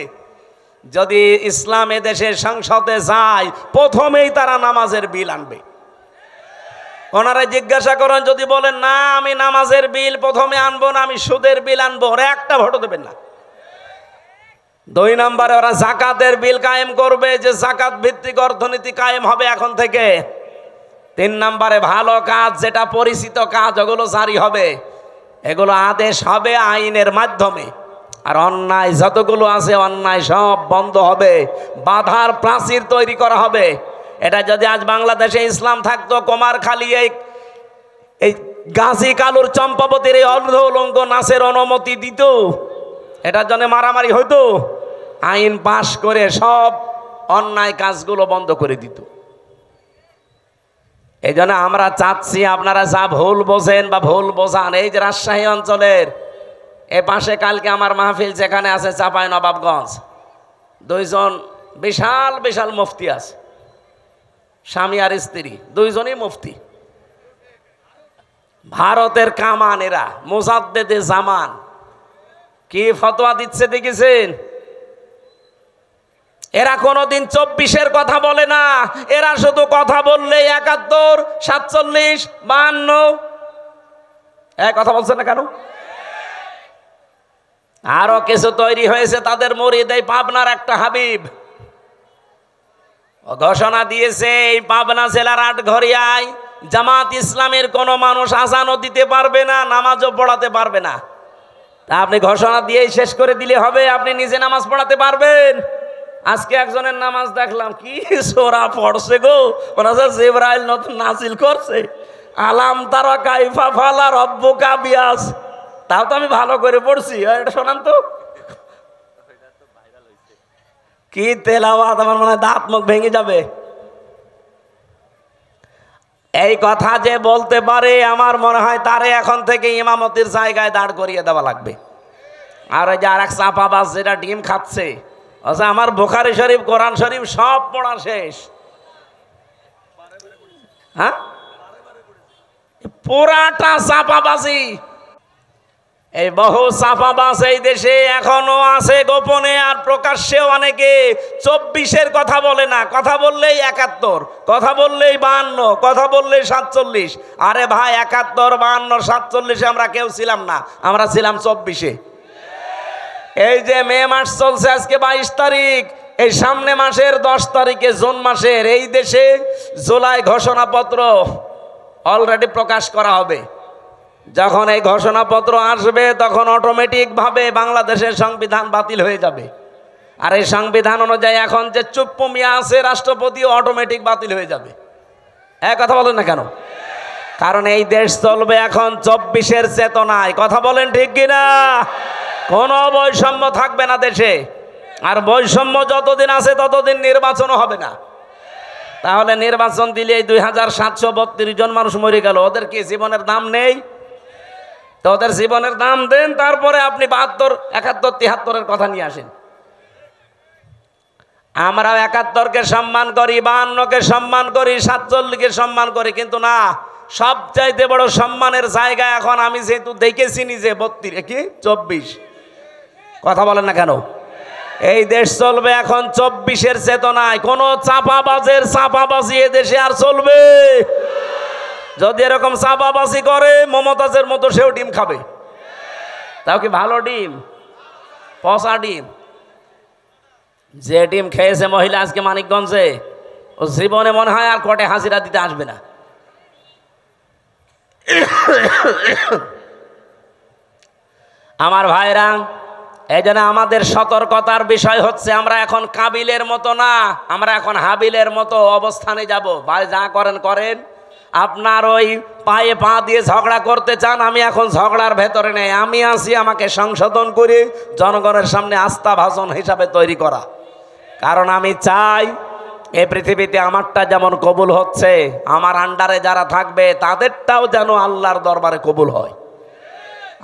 যদি ইসলাম দেশে সংসদে যায় প্রথমেই তারা নামাজের বিল আনবে। ওনারা জিজ্ঞাসা করেন, যদি বলেন না আমি নামাজের বিল প্রথমে আনবো না, আমি সুদের বিল আনবো, ওরা একটা ভোটও দেবেন না। 2 নম্বরে ওরা জাকাতের বিল কায়েম করবে, যে জাকাত ভিত্তিক অর্থনীতি কায়েম হবে এখন থেকে। 3 নম্বরে ভালো কাজ, যেটা পরিচিত কাজ, ওগুলো জারি হবে, এগুলো আদেশ হবে আইনের মাধ্যমে। আর অন্যায় যতগুলো আছে অন্যায় সব বন্ধ হবে, বাধার প্রাচীর তৈরি করা হবে। এটা যদি আজ বাংলাদেশে ইসলাম থাকতো, কুমারখালী এই গাজী কালুর চম্পাবতীর এই অর্ধ উলঙ্গ নাচের অনুমতি দিত, এটার জন্য মারামারি হইতো, আইন পাশ করে সব অন্যায় কাজগুলো বন্ধ করে দিত। এই জন্য আমরা চাচ্ছি আপনারা যা ভুল বোঝেন বা ভুল বোঝান, এই যে রাজশাহী অঞ্চলের এ পাশে কালকে আমার মাহফিল যেখানে আছে চাঁপাইনবাবগঞ্জ, 2 জন বিশাল বিশাল মুফতি আছে, স্বামী আর স্ত্রী 2 জনই মুফতি, ভারতের কামান, এরা মুজাদ্দেদে জামান। কি ফতোয়া দিচ্ছে দেখেছেন? এরা কোনোদিন 24-এর কথা বলে না, এরা শুধু কথা বললে 71, 47, 52। কথা বলছে না কেন? আরো কিছু তৈরি হয়েছে তাদের মুরিদ, এই পাবনার একটা হাবিব ঘোষণা দিয়েছে এই পাবনা জেলার আটঘরিয়ায় জামাত ইসলামের কোনো মানুষ আজানও দিতে পারবে না, নামাজও পড়াতে পারবে না। তা আপনি ঘোষণা দিয়েই শেষ করে দিলে হবে? আপনি নিজে নামাজ পড়াতে পারবেন? আজকে একজনের নামাজ দেখলাম, কি সোরা পড়ছে গো, জিবরাইল নতুন নাজিল করছে, আলাম তারা কাইফা ফালা রব্বুকা বিয়াস। তাও তো আমি ভালো করে পড়ছি, এটা শোনান তো। কি তেলাওয়াত, আমার মনে হয় দাঁত মুখ ভেঙে যাবে। এই কথা যে বলতে পারে আমার মনে হয় তারে এখন থেকে ইমামতির জায়গায় দাঁড় করিয়ে দেওয়া লাগবে। আর ওই যে আর এক চাপাবাজ যেটা ডিম খাচ্ছে, আচ্ছা আমার বুখারী শরীফ, কোরআন শরীফ সব পড়া শেষ, হ্যাঁ পুরাটা চাপাবাজি। এই বহু চাপাবাজ এই দেশে এখনো আছে গোপনে, আর প্রকাশ্যেও অনেকে 24-এর কথা বলে না, কথা বললেই 71, কথা বললেই 52, কথা বললেই 47। আরে ভাই 71, 52, 47-এ আমরা কেউ ছিলাম না, আমরা ছিলাম 24-এ। এই যে মে মাস চলছে, আজকে 22 তারিখ, এই সামনে মাসের 10 তারিখে জুন মাসের এই দেশে জুলাই ঘোষণাপত্র অলরেডি প্রকাশ করা হবে। যখন এই ঘোষণাপত্র আসবে তখন অটোমেটিকভাবে বাংলাদেশের সংবিধান বাতিল হয়ে যাবে। আর এই সংবিধান অনুযায়ী এখন যে চুপ্প মিয়া আছে রাষ্ট্রপতিও অটোমেটিক বাতিল হয়ে যাবে। কথা বলেন না কেন? কারণ এই দেশ চলবে এখন 24-এর চেতনায়। কথা বলেন ঠিক কিনা? কোনো বৈষম্য থাকবে না দেশে, আর বৈষম্য যতদিন আছে ততদিন নির্বাচনও হবে না। তাহলে নির্বাচন দিলে এই 2732 জন মানুষ মরে গেল, ওদের কি জীবনের দাম নেই? তো ওদের জীবনের দাম দেন, তারপরে আপনি 72, 71, 73-এর কথা নিয়ে আসেন। আমরাও 71-কে সম্মান করি, 52-কে সম্মান করি, 47-কে সম্মান করি, কিন্তু না, সবচাইতে বড় সম্মানের জায়গা এখন আমি যেহেতু দেখেছি নিজে 24 কি 24। কথা বলেন না কেন? এই দেশ চলবে এখন 24-এর চেতনায়। কোন চাপাবাজি এ দেশে আর চলবে? যদি এরকম চাপাবাজি করে মমতাজের মতো সেও ডিম খাবে। তাও কি ভালো ডিম? পচা ডিম। যে ডিম খেয়েছে মহিলা আজকে মানিকগঞ্জে, ও জীবনে মনে হয় আর কোর্টে হাজিরা দিতে আসবে না। আমার ভাইরা, এই জন্য আমাদের সতর্কতার বিষয় হচ্ছে আমরা এখন কাবিলের মতো না, আমরা এখন হাবিলের মতো অবস্থানে যাব। ভাই যা করেন করেন, আপনার ওই পায়ে পা দিয়ে ঝগড়া করতে চান, আমি এখন ঝগড়ার ভেতরে নেই। আমি আছি আমাকে সংশোধন করে জনগণের সামনে আস্থাভাজন হিসাবে তৈরি করা। কারণ আমি চাই এই পৃথিবীতে আমারটা যেমন কবুল হচ্ছে, আমার আন্ডারে যারা থাকবে তাদেরটাও যেন আল্লাহর দরবারে কবুল হয়।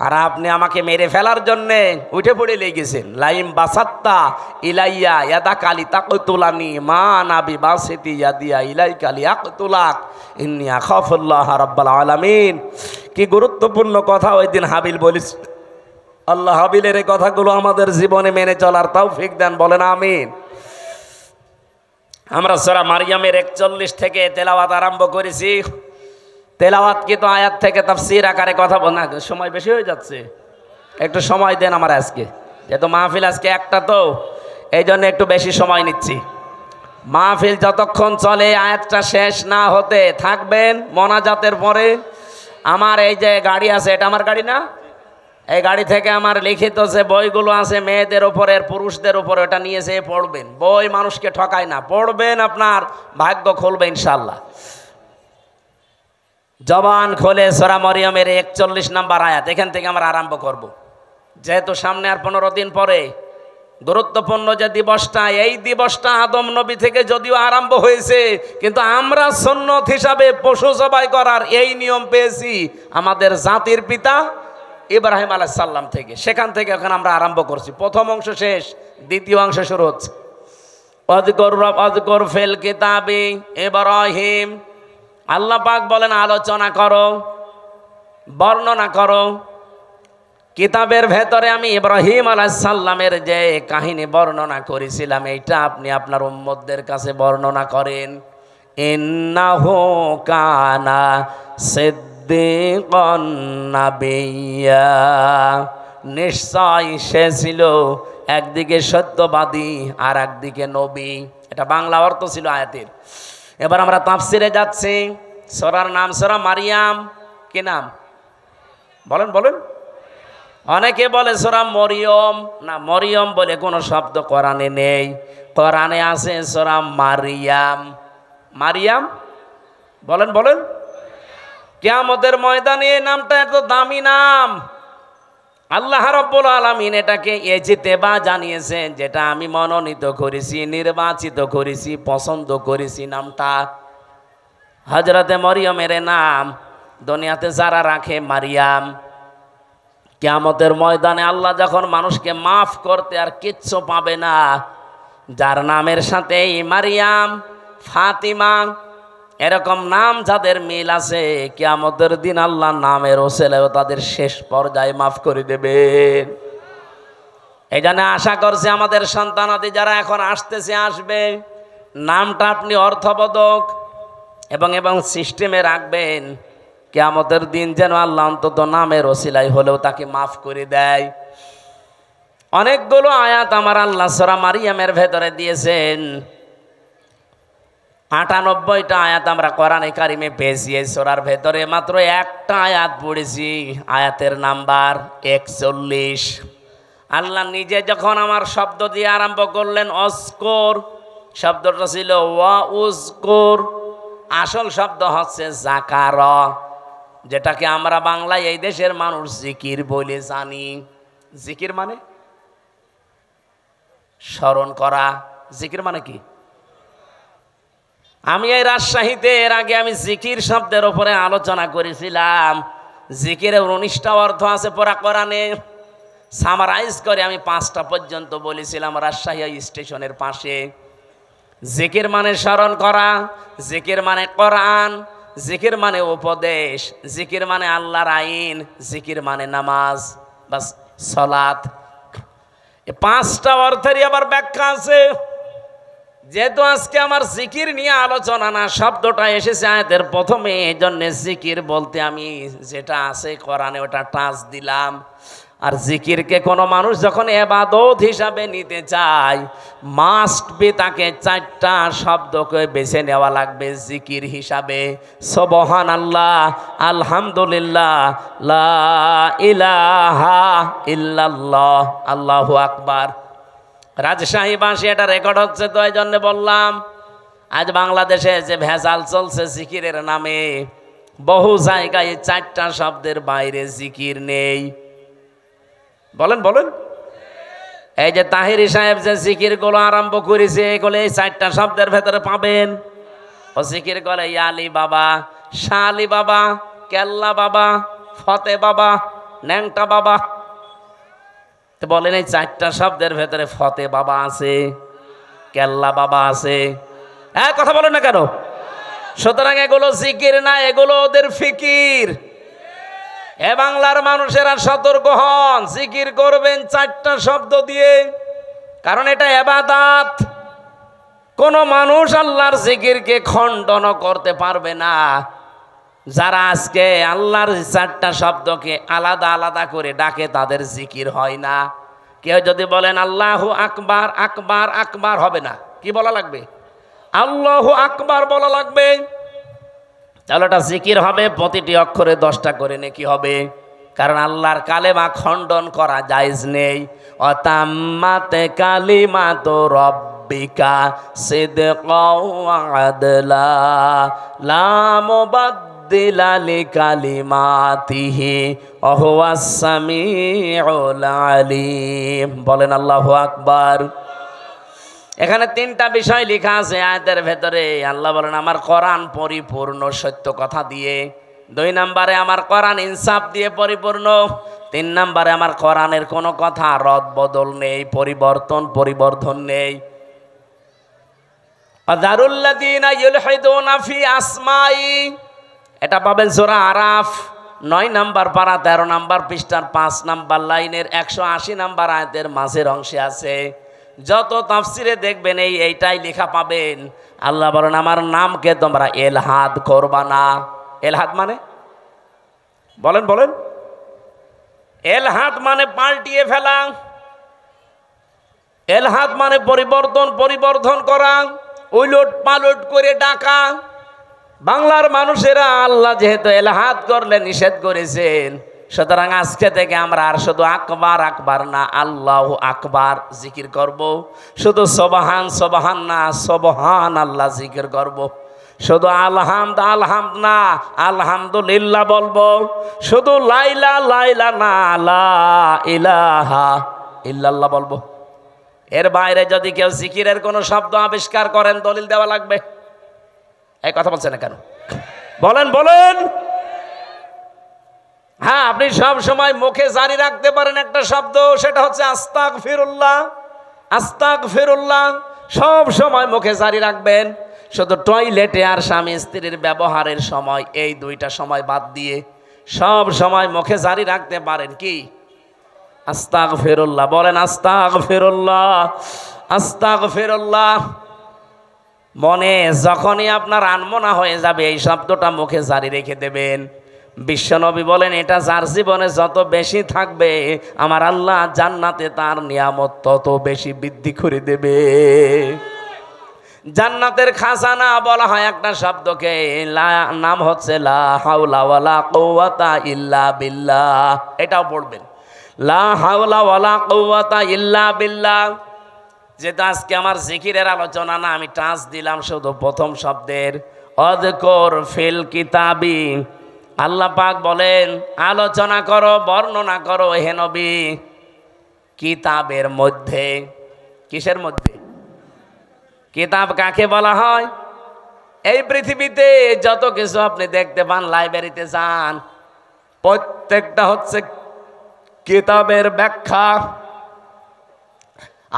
আর আপনি আমাকে মেরে ফেলার জন্যে উঠে পড়ে লেগেছেন। লাইম বাসাত্তা ইলাইয়া ইয়াদা কালি তাকতুলানি মা নাবি বাসিতি ইয়াদিয়া ইলাই কালি আকতুলাক ইন্নী আখাফুল্লাহ রাব্বাল আলামিন। কি গুরুত্বপূর্ণ কথা ওই দিন হাবিল বলিস। আল্লাহ হাবিলের এই কথাগুলো আমাদের জীবনে মেনে চলার তৌফিক দেন, বলেন আমিন। আমরা সূরা মারইয়ামের 41 থেকে তেলাওয়াত আরম্ভ করেছি। তেলাওয়াত কি তো আয়াত থেকে তাফসীর আকারে কথা বলা, সময় বেশি হয়ে যাচ্ছে, একটু সময় দেন আমার আজকে, যেহেতু মাহফিল আজকে একটা, তো এই জন্য একটু বেশি সময় নিচ্ছি। মাহফিল যতক্ষণ চলে আয়াতটা শেষ না হতে থাকবেন মোনাজাতের পরে। আমার এই যে গাড়ি আছে, এটা আমার গাড়ি না, এই গাড়ি থেকে আমার লিখিত যে বইগুলো আছে মেয়েদের ওপরে পুরুষদের উপরে, ওটা নিয়ে যেয়ে পড়বেন। বই মানুষকে ঠকায় না, পড়বেন, আপনার ভাগ্য খুলবে ইনশাল্লাহ। জবান খোলে সূরা মরিয়মের 41 নম্বর আয়াত, এখান থেকে আমরা আরম্ভ করব। যেহেতু সামনে আর 15 দিন পরে গুরুত্বপূর্ণ যে দিবসটা, এই দিবসটা আদম নবী থেকে যদিও আরম্ভ হয়েছে, কিন্তু আমরা সুন্নত হিসাবে পশু জবাই করার এই নিয়ম পেয়েছি আমাদের জাতির পিতা ইব্রাহিম আলাইহিস সালাম থেকে। সেখান থেকে এখন আমরা আরম্ভ করছি। প্রথম অংশ শেষ, দ্বিতীয় অংশ শুরু হচ্ছে। আযকুর ফিল কিতাবি ইব্রাহিম, আল্লাহ পাক বলেন আলোচনা করো, বর্ণনা করো। কিতাবের ভেতরে আমি ইব্রাহিম আলাইহিস সালামের যে কাহিনী বর্ণনা করেছিলাম, এইটা আপনি আপনার উম্মতদের কাছে বর্ণনা করেন। ইন্নাহু কানা সিদ্দীকান নাবিয়্যা, নিশ্চয় সে ছিল একদিকে সত্যবাদী আর একদিকে নবী। এটা বাংলা অর্থ ছিল আয়াতের। এবার আমরা তাফসিরে যাচ্ছি। সূরার নাম সূরা মারইয়াম। কি নাম বলেন বলেন? অনেকে বলে সূরা মরিয়ম, না, মরিয়ম বলে কোনো শব্দ কোরআনে নেই। কোরআনে আছে সূরা মারইয়াম। মারইয়াম বলেন বলেন। কিয়ামতের ময়দানে এই নামটা এত দামি নাম। আল্লাহ রাব্বুল আলামিন এটাকে ইজতিবা জানিয়েছেন, যেটা আমি মনোনীত করেছি, নির্বাচিত করেছি, পছন্দ করেছি। নামটা হযরতে মরিয়মের নাম দুনিয়াতে যারা রাখে মারিয়াম, কিয়ামতের ময়দানে আল্লাহ যখন মানুষকে মাফ করতে আর কিচ্ছু পাবে না, যার নামের সাথে এই মারিয়াম, ফাতিমা এরকম নাম যাদের মিল আছে, কিয়ামতের দিন আল্লাহ নামের ওসিলায় তাদের শেষ পর্যায়ে মাফ করে দেবেন। এই জন্য আশা করছি আমাদের সন্তানাদি যারা এখন আসতেছে, আসবে, নামটা আপনি অর্থবোধক এবং সিস্টেমে রাখবেন। কিয়ামতের দিন যেন আল্লাহ অন্তত নামের ওসিলায় হলেও তাকে মাফ করে দেয়। অনেকগুলো আয়াত আমার আল্লাহ সূরা মারইয়ামের ভেতরে দিয়েছেন। 98টা আয়াত আমরা কোরআনে কারিমে পেয়েছি। এই সূরার ভেতরে মাত্র একটা আয়াত পড়েছি, আয়াতের নাম্বার 41। আল্লাহ নিজে যখন আমার শব্দ দিয়ে আরম্ভ করলেন অস্কর, শব্দটা ছিল ওয়া উজকুর, আসল শব্দ হচ্ছে যাকার, যেটাকে আমরা বাংলায় এই দেশের মানুষ জিকির বলে জানি। জিকির মানে স্মরণ করা। জিকির মানে কি? আমি এই রাজশাহীতে এর আগে আমি জিকির শব্দের উপরে আলোচনা করেছিলাম। জিকিরের 19টা অর্থ আছে পুরা কোরআনে। সামারাইজ করে আমি 5টা পর্যন্ত বলেছিলাম রাজশাহী স্টেশনের পাশে। জিকির মানে স্মরণ করা, জিকির মানে কোরআন, জিকির মানে উপদেশ, জিকির মানে আল্লাহর আইন, জিকির মানে নামাজ, বাস সালাত। এই 5টা অর্থেরই আবার ব্যাখ্যা আছে। যেহেতু আজকে আমার জিকির নিয়ে আলোচনা না, শব্দটা এসেছে আয়াতের প্রথমে, এই জন্য জিকির বলতে আমি যেটা আছে কোরআনে ওটা টাচ দিলাম। আর জিকিরকে কোনো মানুষ যখন ইবাদত হিসাবে নিতে চায়, মাস্ট বি তাকে 4টা শব্দকে বেছে নেওয়া লাগবে জিকির হিসাবে। সুবহানাল্লাহ, আলহামদুলিল্লাহ, লা ইলাহা ইল্লাল্লাহ, আল্লাহু আকবার। রাজশাহী ভাষী এটা রেকর্ড হচ্ছে, তো এই জন্য বললাম। আজ বাংলাদেশে যে ভেজাল চলছে জিকিরের নামে, বহু জায়গায় 4টা শব্দের বাইরে জিকির নেই। বলেন বলেন, এই যে তাহিরি সাহেব যে জিকির গুলো আরম্ভ করেছে, এগুলো এই 4টা শব্দের ভেতরে পাবেন। ও জিকির করে ইয়ালি বাবা, শালি বাবা, কেল্লা বাবা, ফতে বাবা, ন্যাংটা বাবা। তো বলেন এই 4টা শব্দের ভেতরে ফতে বাবা আছে, কেল্লা বাবা আছে? হ্যাঁ, কথা বলেন না কেন? সুতরাং এগুলো জিকির না, এগুলো ওদের ফিকির। এ বাংলার মানুষেরা সতর্ক হন, জিকির করবেন 4টা শব্দ দিয়ে, কারণ এটা ইবাদত। কোন মানুষ আল্লাহর জিকিরকে খণ্ডন করতে পারবে না। যারা আজকে আল্লাহর 4টা শব্দকে আলাদা আলাদা করে ডাকে, তাদের জিকির হয় না। কেউ যদি বলেন আল্লাহু আকবার, আকবার আকবার হবে না, কি বলা লাগবে? আল্লাহু আকবার বলা লাগবে। তাহলে ওটা জিকির হবে, প্রতিটি অক্ষরে 10টা করে নেকি হবে। কারণ আল্লাহর কালেমা খণ্ডন করা জায়েজ নেই। অতাম্মাতে কালিমাতু রাব্বিকা সিদকাও ওয়া আদলা লা মুবাদ্দিলা লিকালিমাতিহি ওয়া হুয়াস সামিউল আলিম। বলেন আল্লাহু আকবার। এখানে 3টা বিষয় লেখা আছে আয়াতের ভেতরে। আল্লাহ বলেন আমার কোরআন পরিপূর্ণ সত্য কথা দিয়ে। 2 নম্বরে আমার কোরআন ইনসাফ দিয়ে পরিপূর্ণ। 3 নম্বরে আমার কোরআনের কোনো কথা রদ বদল নেই, পরিবর্ধন নেই। আযারুল্লাযীনা ইউলহিদুনা ফি আসমাই, এটা পাবেন সূরা আরাফ 9 নম্বর পারা 13 নম্বর পৃষ্ঠার 5 নম্বর লাইনের 180 নম্বর আয়াতের মাঝের অংশে আছে। যত তাফসিরে দেখবেন এইটাই লেখা পাবেন। আল্লাহ বলেন আমার নামকে তোমরা এলহাদ করবা না। এলহাদ মানে বলেন বলেন, এলহাদ মানে পাল্টিয়ে ফেলা, এলহাদ মানে পরিবর্ধন করা, উলট পালট করে ডাকা। বাংলার মানুষেরা আল্লাহ যেহেতু এলহাদ করলে নিষেধ করেছেন, সুতরাং আজকে থেকে আমরা আর শুধু আকবার আকবার না, আল্লাহু আকবার জিকির করব। শুধু সুবহান সুবহান না, সুবহান আল্লাহ জিকির করব। শুধু আলহামদ না, আলহামদুলিল্লাহ বলবো। শুধু লাইলা লাইলা না, লা ইলাহা ইল্লাল্লাহ বলবো। এর বাইরে যদি কেউ জিকিরের কোনো শব্দ আবিষ্কার করেন, দলিল দেওয়া লাগবে। এই কথা বলছেন না কেন? বলেন বলেন। হ্যাঁ, আপনি সব সময় মুখে জারি রাখতে পারেন একটা শব্দ, সেটা হচ্ছে আস্তাগফিরুল্লাহ। আস্তাগফিরুল্লাহ সব সময় মুখে জারি রাখবেন। শুধু টয়লেটে আর স্বামী স্ত্রীর ব্যবহারের সময়, এই 2টা সময় বাদ দিয়ে সব সময় মুখে জারি রাখতে পারেন কি? আস্তাগফিরুল্লাহ। বলেন আস্তাগফিরুল্লাহ, আস্তাগফিরুল্লাহ। মনে যখনই আপনার আনমনা হয়ে যাবে, এই শব্দটা মুখে জারি রেখে দেবেন। বিশ্বনবী বলেন এটা যার জীবনে যত বেশি থাকবে, আমার আল্লাহ জান্নাতে তার নিয়ামত তত বেশি বৃদ্ধি করে দেবে। জান্নাতের খাজানা বলা হয় একটা শব্দকে, নাম হচ্ছে লা হাওলা ওয়ালা কুওয়াতা ইল্লা বিল্লাহ। এটাও পড়বেন, লা হাওলা ওয়ালা কুওয়াতা ইল্লা বিল্লাহ। যেটা আজকে আমার জিকিরের আলোচনা না, আমি টাচ দিলাম শুধু প্রথম শব্দের। অযকুর ফিল কিতাবি, আল্লাহ পাক বলেন আলোচনা করো, বর্ণনা করো হে নবী, কিতাবের মধ্যে। কিসের মধ্যে? কিতাব কাকে বলা হয়? এই পৃথিবীতে যত কিছু আপনি দেখতে পান, লাইব্রেরিতে যান, প্রত্যেকটা হচ্ছে কিতাবের ব্যাখ্যা।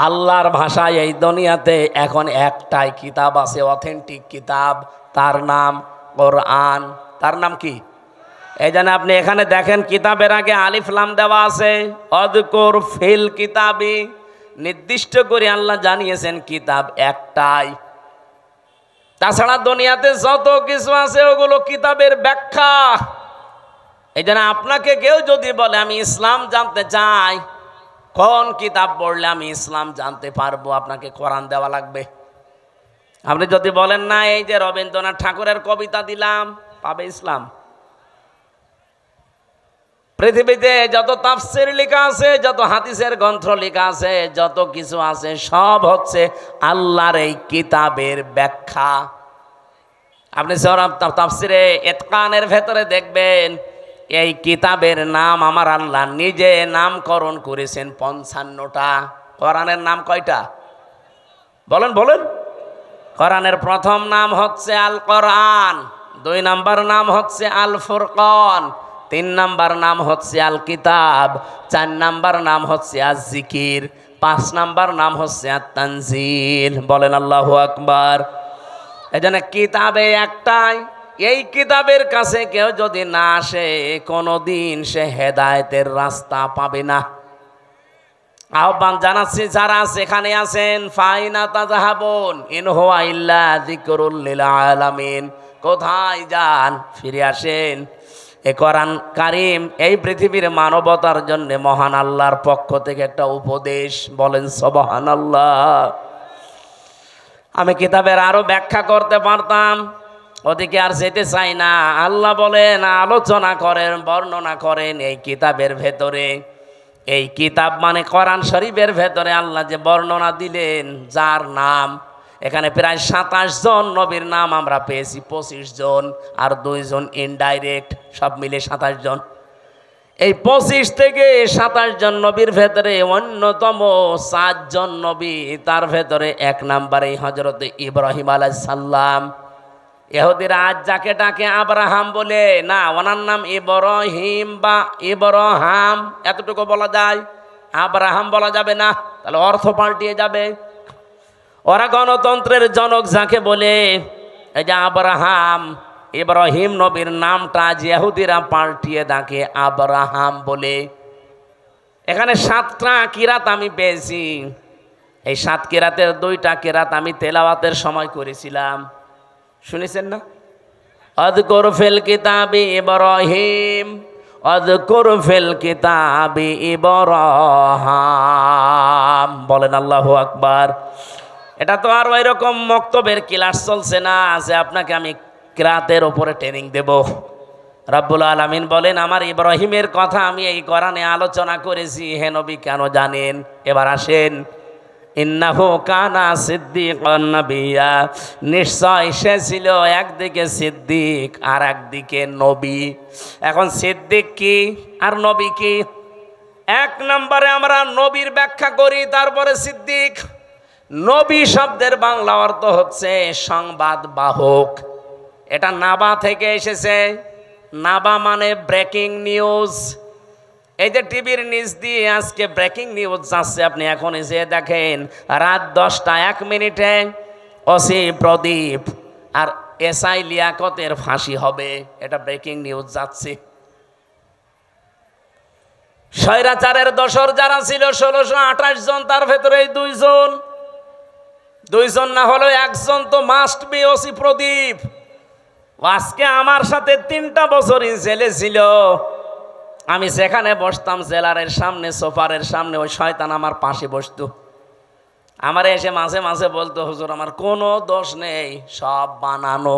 আল্লাহর ভাষায় এই দুনিয়াতে এখন একটাই কিতাব আছে, অথেন্টিক কিতাব, তার নাম কোরআন। তার নাম কি? এই জন্য আপনি এখানে দেখেন কিতাবের আগে আলিফ লাম দেওয়া আছে, অযকুর ফিল কিতাবি। নির্দিষ্ট করে আল্লাহ জানিয়েছেন কিতাব একটাই। তাছাড়া দুনিয়াতে যত কিছু আছে ওগুলো কিতাবের ব্যাখ্যা। এই জন্য আপনাকে কেউ যদি বলে আমি ইসলাম জানতে চাই, কোন কিতাব পড়লে আমি ইসলাম জানতে পারবো, আপনাকে কোরআন দেওয়া লাগবে। আপনি যদি বলেন না এই যে রবীন্দ্রনাথ ঠাকুরের কবিতা দিলাম, পাবে ইসলাম? পৃথিবীতে যত তাফসীর লেখা আছে, যত হাদিসের গ্রন্থ লেখা আছে, যত কিছু আছে সব হচ্ছে আল্লাহর এই কিতাবের ব্যাখ্যা। আপনি তাফসীরে ইতকানের ভেতরে দেখবেন এই কিতাবের নাম আমার আল্লাহ নিজে নামকরণ করেছেন 55টা। কোরআনের নাম কয়টা বলেন বলেন? কোরআনের প্রথম নাম হচ্ছে আল কোরআন, 2 নাম্বার নাম হচ্ছে আল ফুরকান, 3 নাম্বার নাম হচ্ছে আল কিতাব, 4 নাম্বার নাম হচ্ছে আজ জিকির, 5 নাম্বার নাম হচ্ছে আত তানজিল। বলেন আল্লাহু আকবার। এজন্য কিতাবে একটাই। এই কিতাবের কাছে কেউ যদি না আসে কোনোদিন সে হেদায়েতের রাস্তা পাবে না। আহ্বান জানাচ্ছি যারা সেখানে আছেন, ফাইনা তাযাহাবুন ইন হুয়া ইল্লা যিকরুল লিল আলামিন। কোথায় যান? ফিরে আসেন। এ কোরআন কারীম এই পৃথিবীর মানবতার জন্য মহান আল্লাহর পক্ষ থেকে একটা উপদেশ। বলেন সুবহানাল্লাহ। আমি কিতাবের আরো ব্যাখ্যা করতে পারতাম, ওদিকে আর যেতে চাই না। আল্লাহ বলেন আলোচনা করেন, বর্ণনা করেন এই কিতাবের ভেতরে। এই কিতাব মানে কোরআন শরীফের ভেতরে আল্লাহ যে বর্ণনা দিলেন, যার নাম এখানে প্রায় 27 জন নবীর নাম আমরা পেয়েছি, 25 জন আর 2 জন ইনডাইরেক্ট, সব মিলে 27 জন। এই 25 থেকে 27 জন নবীর ভেতরে অন্যতম 4 জন নবী, তার ভেতরে 1 নাম্বারে হযরত ইব্রাহিম আলাইহিস সালাম। ইহুদিরা আজ যাকে ডাকে আব্রাহাম বলে, না ওনার নাম ইব্রাহিম বা ইব্রাহাম, এতটুকু বলা যায়, আব্রাহাম বলা যাবে না, তাহলে অর্থ পাল্টিয়ে যাবে। ওরা গণতন্ত্রের জনক যাকে বলে, এই যে আব্রাহাম, ইব্রাহিম নবীর নামটা আজ ইহুদিরা পাল্টিয়ে ডাকে আব্রাহাম বলে। এখানে 7টা কিরাত আমি পেয়েছি। এই 7 কিরাতের 2টা কিরাত আমি তেলাওয়াতের সময় করেছিলাম, শুনেছেন না? আযকুর ফিল কিতাবি ইব্রাহিম, আযকুর ফিল কিতাবি ইব্রাহিম। বলেন আল্লাহু আকবার। এটা তো আর ওই রকম মক্তবের ক্লাস চলছে না যে আপনাকে আমি কিরাতের উপরে ট্রেনিং দেব। রব্বুল আলামিন বলেন আমার ইব্রাহিমের কথা আমি এই কোরআনে আলোচনা করেছি, হে নবী কেন জানেন? এবার আসেন। ইন্নাহু কানা সিদ্দিকান নাবিয়্যা, নিশ্চয় সে ছিল একদিকে সিদ্দিক আর একদিকে নবী। এখন সিদ্দিক কি আর নবী কি? 1 নম্বরে আমরা নবীর ব্যাখ্যা করি, তারপরে সিদ্দিক। নবী শব্দের বাংলা অর্থ হচ্ছে সংবাদ বাহক। এটা নাবা থেকে এসেছে। নাবা মানে ব্রেকিং নিউজ। এই যে টিভির নিউজ দিয়ে আজকে ব্রেকিং নিউজ যাচ্ছে, আপনি এখন এসে দেখেন রাত 10টা 1 মিনিটে ওসি প্রদীপ আর এসআই লিয়াকতের ফাঁসি হবে, এটা ব্রেকিং নিউজ যাচ্ছে। স্বৈরাচারের দোসর যারা ছিল 1628 জন, তার ভেতরে 2 জন না হলেও 1 জন তো মাস্ট বি ওসি প্রদীপ। আজকে আমার সাথে 3টা বছরই জেলে ছিল। আমি সেখানে বসতাম জেলারের সামনে, সোফারের সামনে, ওই শয়তান আমার পাশে বসতো। আমার এসে মাঝে মাঝে বলতো, হুজুর আমার কোনো দোষ নেই, সব বানানো।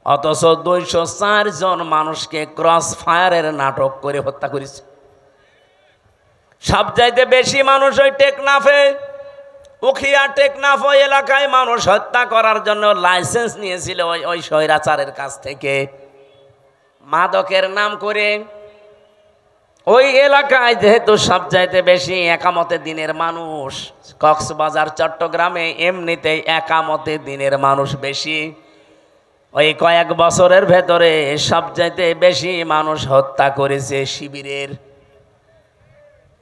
অথচ 204 জন মানুষকে ক্রস ফায়ারের নাটক করে হত্যা করেছে। সবচাইতে বেশি মানুষ ওই টেকনাফে, উখিয়া টেকনাফ ওই এলাকায় মানুষ হত্যা করার জন্য লাইসেন্স নিয়েছিল ওই স্বৈরাচারের কাছ থেকে, মাদকের নাম করে। ওই এলাকায় যেহেতু সবচাইতে বেশি একামতে দিনের মানুষ, কক্সবাজার চট্টগ্রামে এমনিতেই একামতে দিনের মানুষ বেশি। ওই কয়েক বছরের ভেতরে সবচাইতে বেশি মানুষ হত্যা করেছে শিবিরের।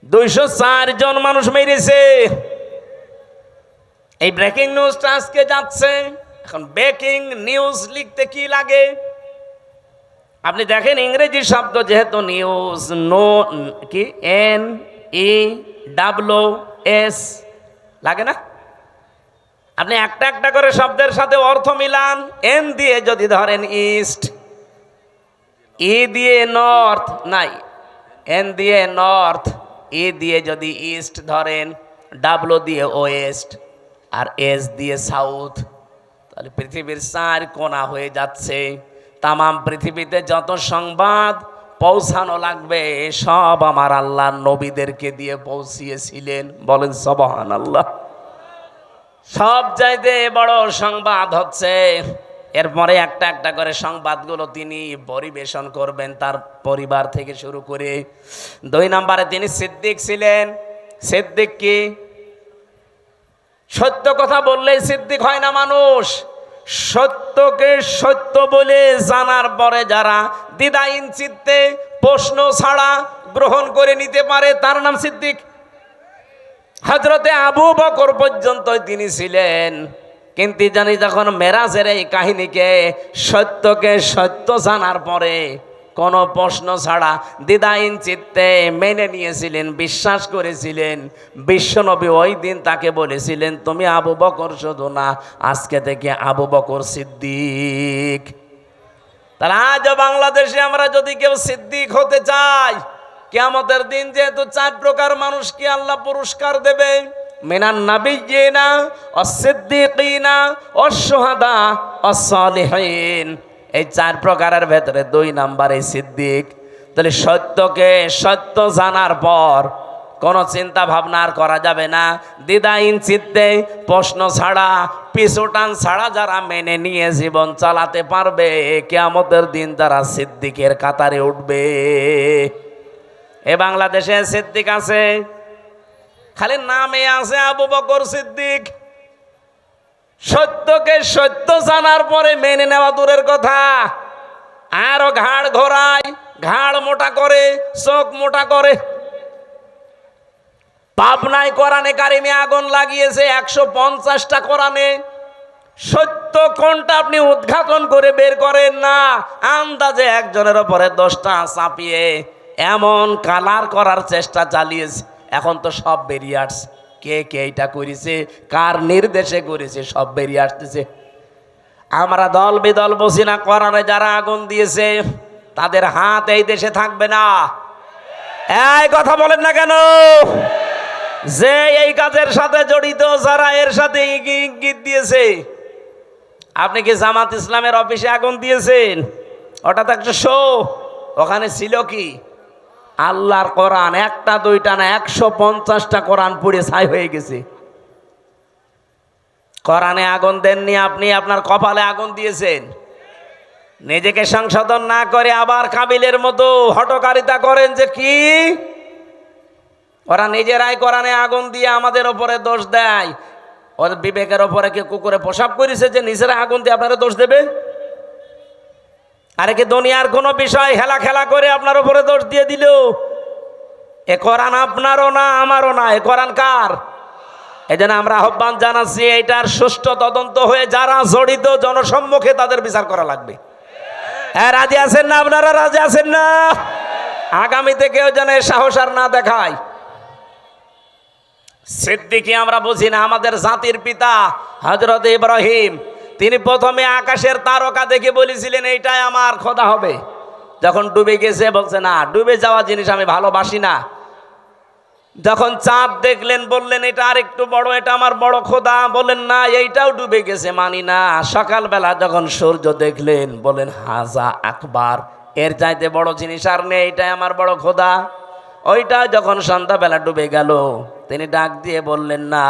204 জন মানুষ মেরেছে। এই ব্রেকিং নিউজটা আজকে যাচ্ছে। এখন ব্রেকিং নিউজ লিখতে কি লাগে? আপনি দেখেন ইংরেজি শব্দ যেহেতু নিউজ, নো কি NEW এস লাগে না? আপনি একটা একটা করে শব্দের সাথে অর্থ মিলান। এন দিয়ে যদি ধরেন ইস্ট, ই দিয়ে নর্থ, নাই এন দিয়ে নর্থ, ই দিয়ে যদি ইস্ট ধরেন, ডাব্লু দিয়ে ওয়েস্ট, আর এস দিয়ে সাউথ, তাহলে পৃথিবীর 4 কোণা হয়ে যাচ্ছে। তামাম পৃথিবীতে যত সংবাদ পৌঁছানো লাগবে সব আমার আল্লাহ নবীদেরকে দিয়ে পৌঁছিয়েছিলেন। বলেন সুবহানাল্লাহ। সব চাইতে বড় সংবাদ হচ্ছে, এরপরে একটা একটা করে সংবাদগুলো তিনি পরিবেশন করবেন তার পরিবার থেকে শুরু করে। 2 নম্বরে তিনি সিদ্দিক ছিলেন। সিদ্দিক কি? সত্য কথা বললেই সিদ্দিক হয় না মানুষ। সত্যকে সত্য বলে জানার পরে যারা দ্বিধাহীন চিত্তে প্রশ্ন ছাড়া গ্রহণ করে নিতে পারে তার নাম সিদ্দিক। হযরতে আবু বকর পর্যন্ত তিনি ছিলেন, কিন্তু জানি যখন মেরাজের এই কাহিনীকে সত্যকে সত্য জানার পরে কোনো প্রশ্ন ছাড়া দ্বিধাহীন চিত্তে মেনে নিয়েছিলেন, বিশ্বাস করেছিলেন। বিশ্বনবী ওই দিন তাকে বলেছিলেন, তুমি আবু বকর শুধু না, আজকে থেকে আবু বকর সিদ্দিক। তাহলে আজ বাংলাদেশে আমরা যদি কেউ সিদ্দিক হতে চাই, কিয়ামতের দিন যেহেতু 4 প্রকার মানুষকে আল্লাহ পুরস্কার দেবে, মিনান নাবিয়্যিনা ওয়াস-সিদ্দীকিনা ওয়াশ-শুহাদা ওয়াস-সালিহিন, এই 4 প্রকারের ভেতরে 2 নাম্বারে সিদ্দিক। তাহলে সত্যকে সত্য জানার পর কোনো চিন্তা ভাবনা আর করা যাবে না। দ্বিধাহীন চিত্তে প্রশ্ন ছাড়া পিছুটান ছাড়া যারা মেনে নিয়ে জীবন চালাতে পারবে, কিয়ামতের দিন তারা সিদ্দিকের কাতারে উঠবে। এ বাংলাদেশে সিদ্দিক আছে, খালি নামে আছে আবু বকর সিদ্দিক। সত্যকে সত্য জানার পরে মেনে নেওয়া দূরের কথা, আরো ঘাড় ঘোরায়, ঘাড় মোটা করে, চোখ মোটা করে। পাবনায় কোরআনে কারিমে আগুন লাগিয়েছে 150টা কোরআনে। সত্য কোনটা আপনি উদ্ঘাটন করে বের করেন না, আন্দাজে একজনের ওপরে 10টা চাপিয়ে এমন কালার করার চেষ্টা চালিয়েছে। এখন তো সব বেরিয়ে আসছে, কে কে এটা করেছে, কার নির্দেশে করেছে, সব বেরিয়ে আসতেছে। আমরা দল বিদল বসি না, কোরআনে যারা আগুন দিয়েছে তাদের হাত এই দেশে থাকবে না। এই কথা বলেন না কেন? যে এই কাজের সাথে জড়িত, যারা এর সাথে ইঙ্গিত দিয়েছে। আপনি কি জামাত ইসলামের অফিসে আগুন দিয়েছেন? ওটা তো একটা শো। ওখানে ছিল কি? আল্লাহর কোরআন, 1টা 2টা না, 150টা কোরআন পুড়ে ছাই হয়ে গেছে। কোরআনে আগুন দেননি আপনি, আপনার কপালে আগুন দিয়েছেন। নিজেকে সংশোধন না করে আবার কাবিলের মতো হটকারিতা করেন যে কি ওরা নিজেরাই কোরআনে আগুন দিয়ে আমাদের ওপরে দোষ দেয়। ওদের বিবেকের ওপরে কি কুকুরে প্রসাব করেছে যে নিজেরা আগুন দিয়ে আপনারা দোষ দেবে? আরে কি দুনিয়ার কোনো বিষয় হেলা খেলা করে আপনার উপরে দোষ দিয়ে দিল? এ কোরআন আপনারও না, আমারও না, এ কোরআন কার? এই জন্য আমরা আহ্বান জানাচ্ছি, এটার সুষ্ঠু তদন্ত হয়ে যারা জড়িত জনসম্মুখে তাদের বিচার করা লাগবে। হ্যাঁ, রাজি আছেন না আপনারা? রাজি আছেন না? আগামীতে কেউ যেন সাহস আর না দেখায়। সিদ্দিকী আমরা বুঝি না। আমাদের জাতির পিতা হযরত ইব্রাহিম, তিনি প্রথমে আকাশের তারকা দেখে বলেছিলেন এইটাই আমার খোদা হবে। যখন ডুবে গেছে বলছে না, ডুবে যাওয়া জিনিস আমি ভালোবাসি না। যখন চাঁদ দেখলেন বললেন এটা আর একটু বড়, এটা আমার বড় খোদা। বলেন না, এইটাও ডুবে গেছে, মানি না। সকালবেলা যখন সূর্য দেখলেন বলেন হাজা আকবার, এর চাইতে বড় জিনিস আর নেই, এটাই আমার বড় খোদা। ওইটা যখন সন্ধ্যাবেলা ডুবে গেল তিনি ডাক দিয়ে বললেন না,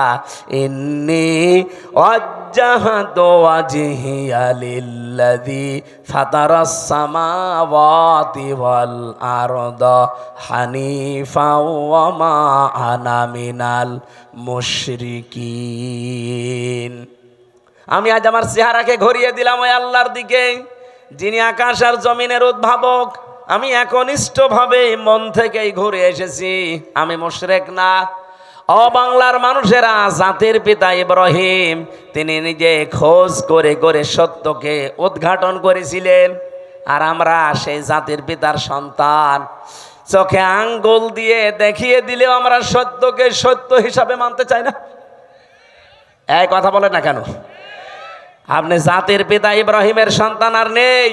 ইন্নী ওয়াজ্জাহতু ওয়াজহিয়া লিল্লাযী ফাতারাস সামাওয়াতি ওয়াল আরদা হানিফা ওয়া মা আনা মিনাল মুশরিকিন। আমি আজ আমার চেহারাকে ঘুরিয়ে দিলাম ওই আল্লাহর দিকে যিনি আকাশ আর জমিনের উদ্ভাবক। আমি একনিষ্ঠভাবে মন থেকেই ঘুরে এসেছি, আমি মুশরিক না। ও বাংলার মানুষেরা, জাতির পিতা ইব্রাহিম তিনি নিজে খোঁজ করে করে সত্যকে উদ্ঘাটন করেছিলেন, আর আমরা সেই জাতির পিতার সন্তান। চোখে আঙ্গুল দিয়ে দেখিয়ে দিলেও আমরা সত্যকে সত্য হিসাবে মানতে চাই না। এই কথা বলেন না কেন? আপনি জাতির পিতা ইব্রাহিমের সন্তান আর নেই,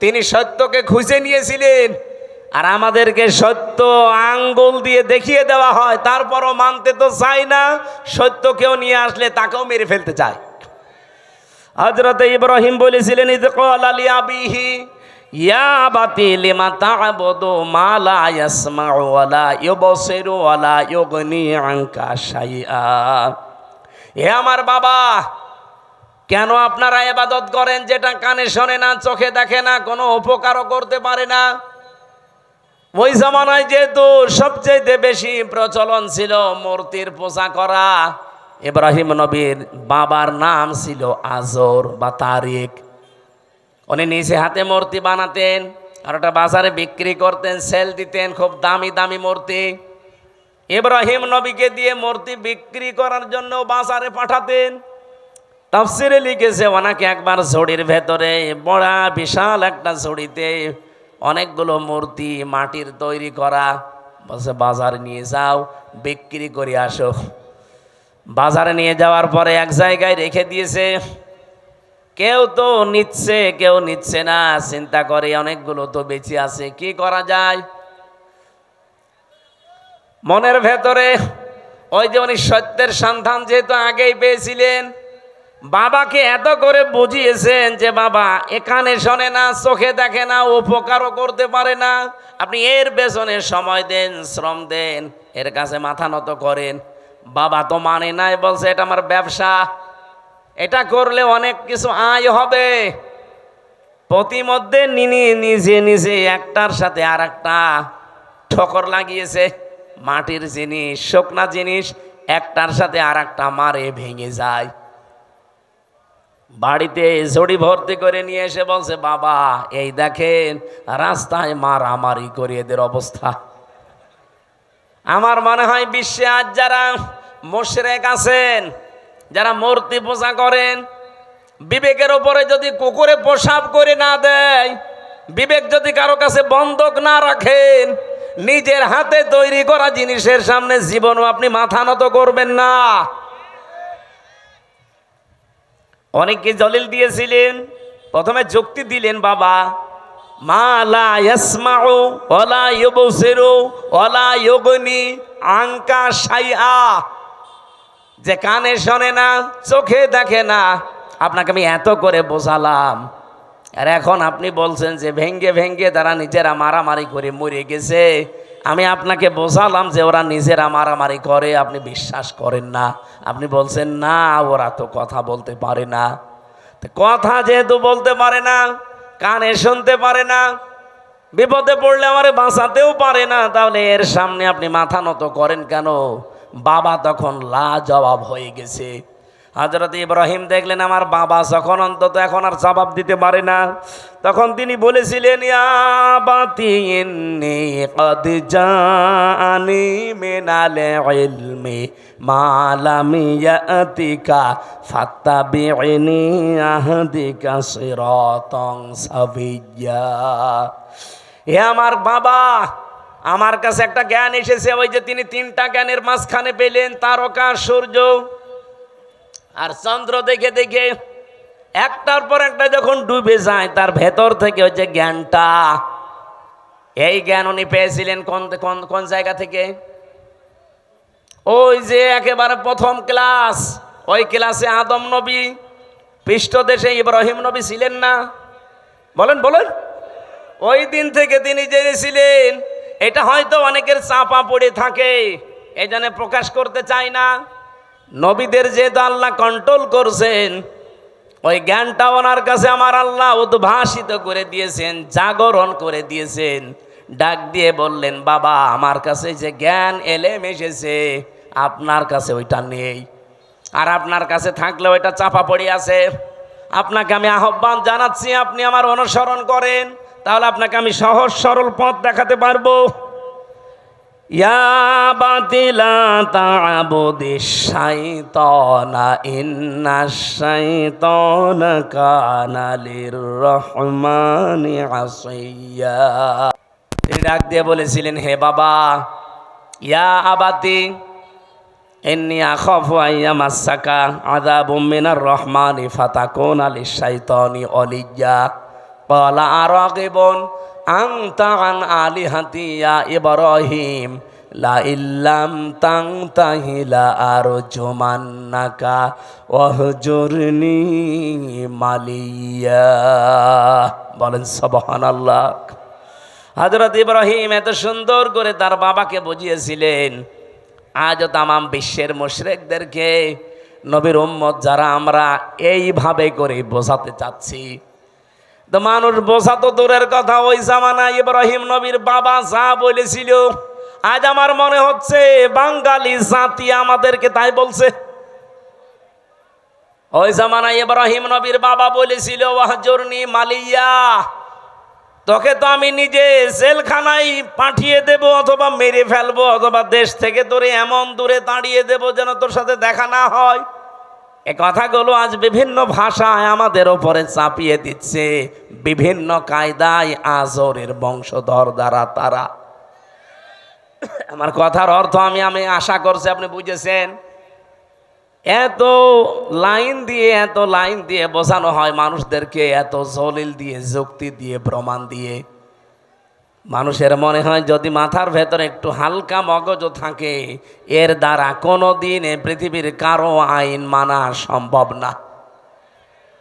তিনি সত্যকে খুঁজে নিয়েছিলেন, আর আমাদেরকে সত্য আঙ্গুল দিয়ে দেখিয়ে দেওয়া হয়, তারপরও মানতে তো চাই না। সত্য কেউ নিয়ে আসলে তাকেও মেরে ফেলতে চায়। হযরত ইব্রাহিম বলেছিলেন, ইয ক্বালা লিআবিহি ইয়া আবাতি লিমা তা'বুদু মা লা ইয়াসমাউ ওয়া লা ইউবসিরু ওয়া লা ইউগনি আনকা শাইআ। হে আমার বাবা, কেন আপনারা ইবাদত করেন যেটা কানে শোনে না, চোখে দেখে না, কোনো উপকারও করতে পারে না? ওই জামানায় যেহেতু সবচেয়ে বেশি প্রচলন ছিল মূর্তির পূজা করা। ইব্রাহিম নবীর বাবার নাম ছিল আজর বা তারিক। উনি নিজে হাতে মূর্তি বানাতেন আর ওটা বাজারে বিক্রি করতেন, সেল দিতেন, খুব দামি দামি মূর্তি। ইব্রাহিম নবীকে দিয়ে মূর্তি বিক্রি করার জন্য বাজারে পাঠাতেন। তাফসিরে লিখেছে ওনাকে একবার ঝুড়ির ভেতরে, বড় বিশাল একটা ঝুড়িতে অনেকগুলো মূর্তি মাটির তৈরি করা, বলছে বাজারে নিয়ে যাও, বিক্রি করে আসো। বাজারে নিয়ে যাওয়ার পরে এক জায়গায় রেখে দিয়েছে। কেউ তো নিচ্ছে, কেউ নিচ্ছে না। চিন্তা করে অনেকগুলো তো বেঁচে আছে, কি করা যায়? মনের ভেতরে ওই যে উনি সত্যের সন্ধান যেহেতু আগেই পেয়েছিলেন, বাবাকে এত করে বুঝিয়েছেন যে বাবা এ কানে শোনে না, চোখে দেখে না, উপকারও করতে পারে না, আপনি এর পেছনে সময় দেন, শ্রম দেন, এর কাছে মাথা নত করেন। বাবা তো মানে নাই, বলছে এটা আমার ব্যবসা, এটা করলে অনেক কিছু আয় হবে। প্রতিমধ্যে নিজে নিজে একটার সাথে আর একটা ঠোকর লাগিয়েছে। মাটির জিনিস, শুকনা জিনিস একটার সাথে আর একটা মারে ভেঙে যায়। বাড়িতে ঝুড়ি ভর্তি করে নিয়ে এসে বলছে বাবা এই দেখেন রাস্তায় মারামারি করে এদের অবস্থা। আমার মনে হয় বিশ্বে আজ যারা মুশরিক আছেন, যারা মূর্তি পূজা করেন, বিবেকের উপরে যদি কুকুরে পেশাব করে না দেয়, বিবেক যদি কারো কাছে বন্ধক না রাখেন, নিজের হাতে তৈরি করা জিনিসের সামনে জীবনও আপনি মাথা নত করবেন না। অনেককে দলিল দিয়েছিলেন, প্রথমে যুক্তি দিলেন বাবা মা লা ইয়াসমাউ ওয়া লা ইউবসিরু ওয়া লা ইউগনি আনকা শাইআ, যে কানে শোনে না, চোখে দেখে না, আপনাকে আমি এত করে বোঝালাম, আর এখন আপনি বলছেন যে ভেঙ্গে ভেঙ্গে তারা নিজেরা মারামারি করে মরে গেছে। আমি আপনাকে বোঝালাম যে ওরা নিজেরা মারামারি করে, আপনি বিশ্বাস করেন না। আপনি বলছেন না ওরা তো কথা বলতে পারে না। কথা যেহেতু বলতে পারে না, কানে শুনতে পারে না, বিপদে পড়লে আমারে বাঁচাতেও পারে না, তাহলে এর সামনে আপনি মাথা নত করেন কেন? বাবা তখন লাজবাব হয়ে গেছে। হযরত ইব্রাহিম দেখলেন আমার বাবা যখন অন্তত এখন আর জবাব দিতে পারে না, তখন তিনি বলেছিলেন ইয়া আবাতি ইন্নী ক্বাদ জাআনি মিনাল ইলমি মা লাম ইয়াতিকা ফাত্তাবি'নি আহদিকা সিরাতান সাবিয়্যা। হে আমার বাবা, আমার কাছে একটা জ্ঞান এসেছে, ওই যে তিনি তিনটা জ্ঞানের মাঝখানে পেলেন, তারকা, সূর্য আর চন্দ্র, দেখে দেখে একটার পর একটা যখন ডুবে যায় তার ভেতর থেকে ওই যে জ্ঞানটা, এই জ্ঞান উনি পেয়েছিলেন কোন জায়গা থেকে? ওই যে একেবারে প্রথম ক্লাস, ওই ক্লাসে আদম নবী, পৃষ্ঠদেশে ইব্রাহিম নবী ছিলেন না? বলেন বলেন। ওই দিন থেকে তিনি জেনেছিলেন। এটা হয়তো অনেকের চাপা পড়ে থাকে, এই জন্য প্রকাশ করতে চায় না। নবীদের যেহেতু আল্লাহ কন্ট্রোল করছেন, ওই জ্ঞানটা ওনার কাছে আমার আল্লাহ উদ্ভাসিত করে দিয়েছেন, জাগরণ করে দিয়েছেন। ডাক দিয়ে বললেন বাবা আমার কাছে যে জ্ঞান এলেম এসেছে, আপনার কাছে ওইটা নেই, আর আপনার কাছে থাকলে ওইটা চাপা পড়ে আছে। আপনাকে আমি আহ্বান জানাচ্ছি, আপনি আমার অনুসরণ করেন, তাহলে আপনাকে আমি সহজ সরল পথ দেখাতে পারবো। ইয়া বাতিলা তা'বুদিশ শাইতানা ইন্নাশ শাইতানা কানা লির রহমানি আসিয়া। তিনি ডাক দিয়ে বলেছিলেন, হে বাবা, ইয়া আবাতি ইন্নী আখাফু আইয়ামাসসাকা আযাবুম মিনার রহমানি ফাতাকুনা লিশ-শাইতানি ওয়ালিয়্যা ক্বালা আরাগিবুন আনতা আন আলিহাতি ইয়া ইব্রাহিম লা ইল্লাম তানতাহি লা আরজুমান্নাকা ওয়াহজুরনি মালিয়া। বলেন সুবহানাল্লাহ। হযরত ইব্রাহিম এত সুন্দর করে তার বাবাকে বুঝিয়েছিলেন। আজও তামাম বিশ্বের মুশরিকদেরকে নবীর উম্মত যারা আমরা এইভাবে করে বোঝাতে চাচ্ছি, তো মানুষ বোঝা তো দূরের কথা, ওই জামানায় ইব্রাহিম নবীর বাবা যা বলেছিল, আজ আমার মনে হচ্ছে বাঙালি জাতি আমাদেরকে তাই বলছে। ওই জামানায় ইব্রাহিম নবীর বাবা বলেছিল, ওয়াহজুরনি মালিয়া, তোকে তো আমি নিজে জেলখানায় পাঠিয়ে দেব, অথবা মেরে ফেলবো, অথবা দেশ থেকে তোরে এমন দূরে তাড়িয়ে দেব যেন তোর সাথে দেখা না হয়। এ কথাগুলো আজ বিভিন্ন ভাষায় আমাদের ওপরে চাপিয়ে দিচ্ছে, বিভিন্ন কায়দায় আজরের বংশধর দ্বারা তারা। আমার কথার অর্থ আমি আশা করছি আপনি বুঝেছেন। এত লাইন দিয়ে বোঝানো হয় মানুষদেরকে, এত জলিল দিয়ে, যুক্তি দিয়ে, প্রমাণ দিয়ে। মানুষের মনে হয় যদি মাথার ভেতরে একটু হালকা মগজ থাকে, এর দ্বারা কোনো দিন পৃথিবীর কারো আইন মানা সম্ভব না।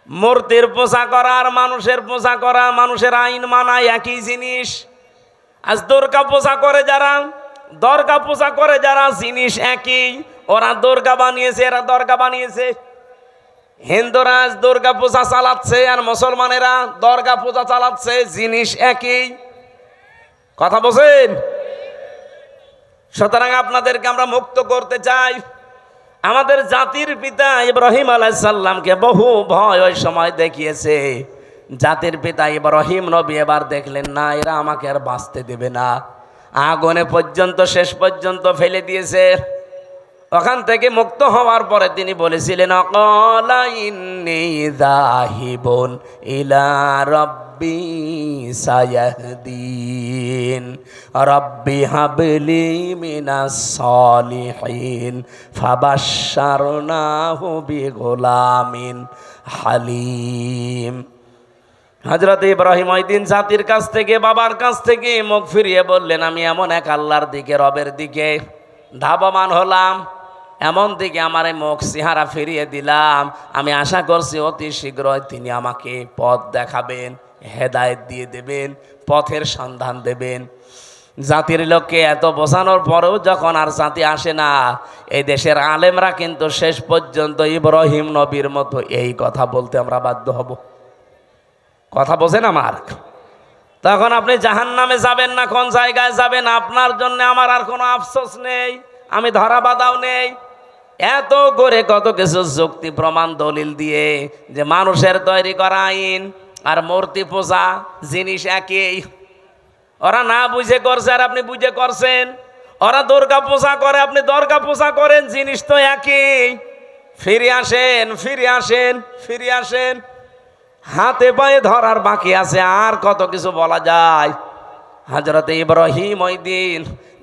মূর্তির পূজা করা আর মানুষের পূজা করা, মানুষের আইন মানা একই জিনিস। আজ দুর্গা পূজা করে যারা জিনিস একই, ওরা দুর্গা বানিয়েছে, এরা দরগা বানিয়েছে। হিন্দুরা আজ দুর্গা পূজা চালাচ্ছে আর মুসলমানেরা দরগা পূজা চালাচ্ছে, জিনিস একই। কথা বলছেন? সুতরাং আপনাদেরকে আমরা মুক্ত করতে চাই। আমাদের জাতির পিতা ইব্রাহিম আলাইহিস সালামকে বহু ভয় ওই সময় দেখিয়েছে। জাতির পিতা ইব্রাহিম নবী এবার দেখলেন, না, এরা আমাকে আর বাঁচতে দেবে না, আগুনে পর্যন্ত শেষ পর্যন্ত ফেলে দিয়েছে। ওখান থেকে মুক্ত হওয়ার পরে তিনি বলেছিলেন, অকালা ইন্নী যাহিবুন ইলা রাব্বি সায়াহদিন রাব্বি হাবলি মিনাস সালিহিন ফাবাশশারনাহু বিগুলামিন হালিম। হযরত ইব্রাহিম ওই দিন জাতির কাছ থেকে, বাবার কাছ থেকে মুখ ফিরিয়ে বললেন, আমি এমন এক আল্লাহর দিকে, রবের দিকে ধাবমান হলাম, এমন দিকে আমার মুখ চেহারা ফিরিয়ে দিলাম। আমি আশা করছি অতি শীঘ্রই তিনি আমাকে পথ দেখাবেন, হেদায়েত দিয়ে দেবেন, পথের সন্ধান দেবেন। জাতির লোককে এত বোঝানোর পরেও যখন আর জাতি আসে না, এই দেশের আলেমরা কিন্তু শেষ পর্যন্ত ইব্রাহিম নবীর মতো এই কথা বলতে আমরা বাধ্য হব। কথা বোঝেন আমার? তখন আপনি জাহান্নামে যাবেন না, কোন জায়গায় যাবেন, আপনার জন্য আমার আর কোনো আফসোস নেই, আমি ধরা বাঁধাও নেই। এত করে কত কিছু যুক্তি প্রমাণ দলিল দিয়ে যে মানুষের তৈরি করা আইন আর মূর্তি পূজা জিনিস একই। ওরা না বুঝে করছে আর আপনি বুঝে করছেন। ওরা দুর্গা পূজা করে, আপনি দুর্গা পূজা করেন, জিনিস তো একই। ফিরে আসেন, ফিরে আসেন, ফিরে আসেন। হাতে পায়ে ধরার বাকি আছে, আর কত কিছু বলা যায়। হযরত ইব্রাহিম ওই দিন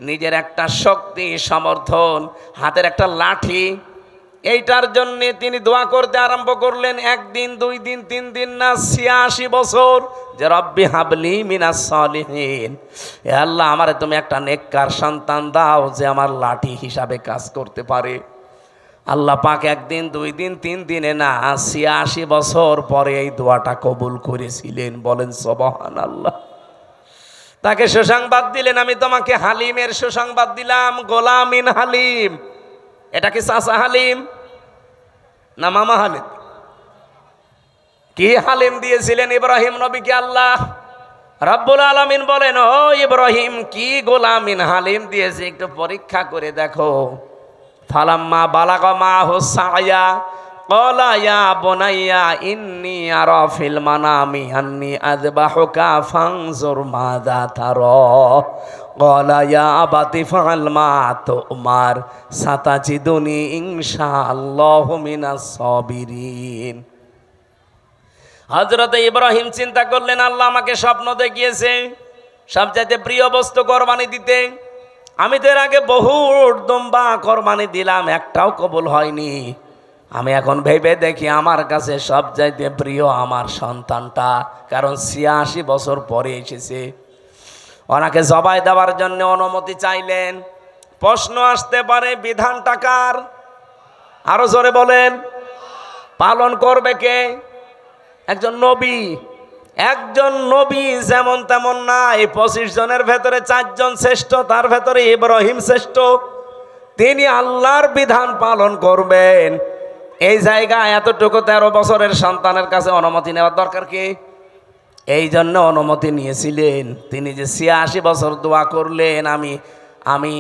নিজের একটা শক্তি, সমর্থন, হাতের একটা লাঠি, এইটার জন্য তিনি দোয়া করতে আরম্ভ করলেন। একদিন, 2 দিন, 3 দিন না, 86 বছর, যে রব্বি হাবলি মিনাস সালিহিন, হে আল্লাহ, আমারে তুমি একটা নেককার সন্তান দাও যে আমার লাঠি হিসাবে কাজ করতে পারে। আল্লাহ পাক 1 দিন, 2 দিন, 3 দিনে না, 86 বছর পরে এই দোয়াটা কবুল করেছিলেন। বলেন সুবহানাল্লাহ। তাকে সুসংবাদ দিলেন, আমি তোমাকে হালিমের সুসংবাদ দিলাম, গোলামিন হালিম। এটা কি চাচা হালিম না মামা হালিম? কি হালিম দিয়েছিলেন ইব্রাহিম নবীকে আল্লাহ রাব্বুল আলামিন? বলেন, ও ইব্রাহিম, কি গোলামিন হালিম দিয়েছে, একটু পরীক্ষা করে দেখো। ফালাম্মা বালাগা মাহু সায়া ক্বালা ইয়া বুনাইয়া ইন্নী আরা ফিল মানামি আন্নী আযবাহুকা ফানজুর মাযা তারা ক্বালা ইয়া আবাতি ফাআল মা তুমার সাতাজিদুনি ইনশাআল্লাহু মিনাস সাবিরিন। হযরত ইব্রাহিম চিন্তা করলেন, আল্লাহ আমাকে স্বপ্ন দেখিয়েছে, সবচাইতে প্রিয় বস্তু কোরবানি দিতে। আমি তো এর আগে বহু দুম্বা কোরবানি দিলাম, একটাও কবুল হয়নি। আমি এখন ভেবে দেখি আমার কাছে সবচাইতে প্রিয় আমার সন্তানটা, কারণ ৮৬ বছর পরে এসেছে। ওনাকে জবাই দেওয়ার জন্য অনুমতি চাইলেন। প্রশ্ন আসতে পারে, বিধানটা কার? আরো জোরে বলেন। পালন করবে কে? একজন নবী। একজন নবী যেমন তেমন না। এই ২৫ জনের ভেতরে ৪ জন শ্রেষ্ঠ, তার ভেতরে ইব্রাহিম শ্রেষ্ঠ। তিনি আল্লাহর বিধান পালন করবেন। এই জায়গায় এতটুকু ১৩ বছরের সন্তানের কাছে অনুমতি নেওয়ার দরকার কি? এই জন্য অনুমতি নিয়েছিলেন। তিনি যে ৮৬ বছর দোয়া করলেন, আমি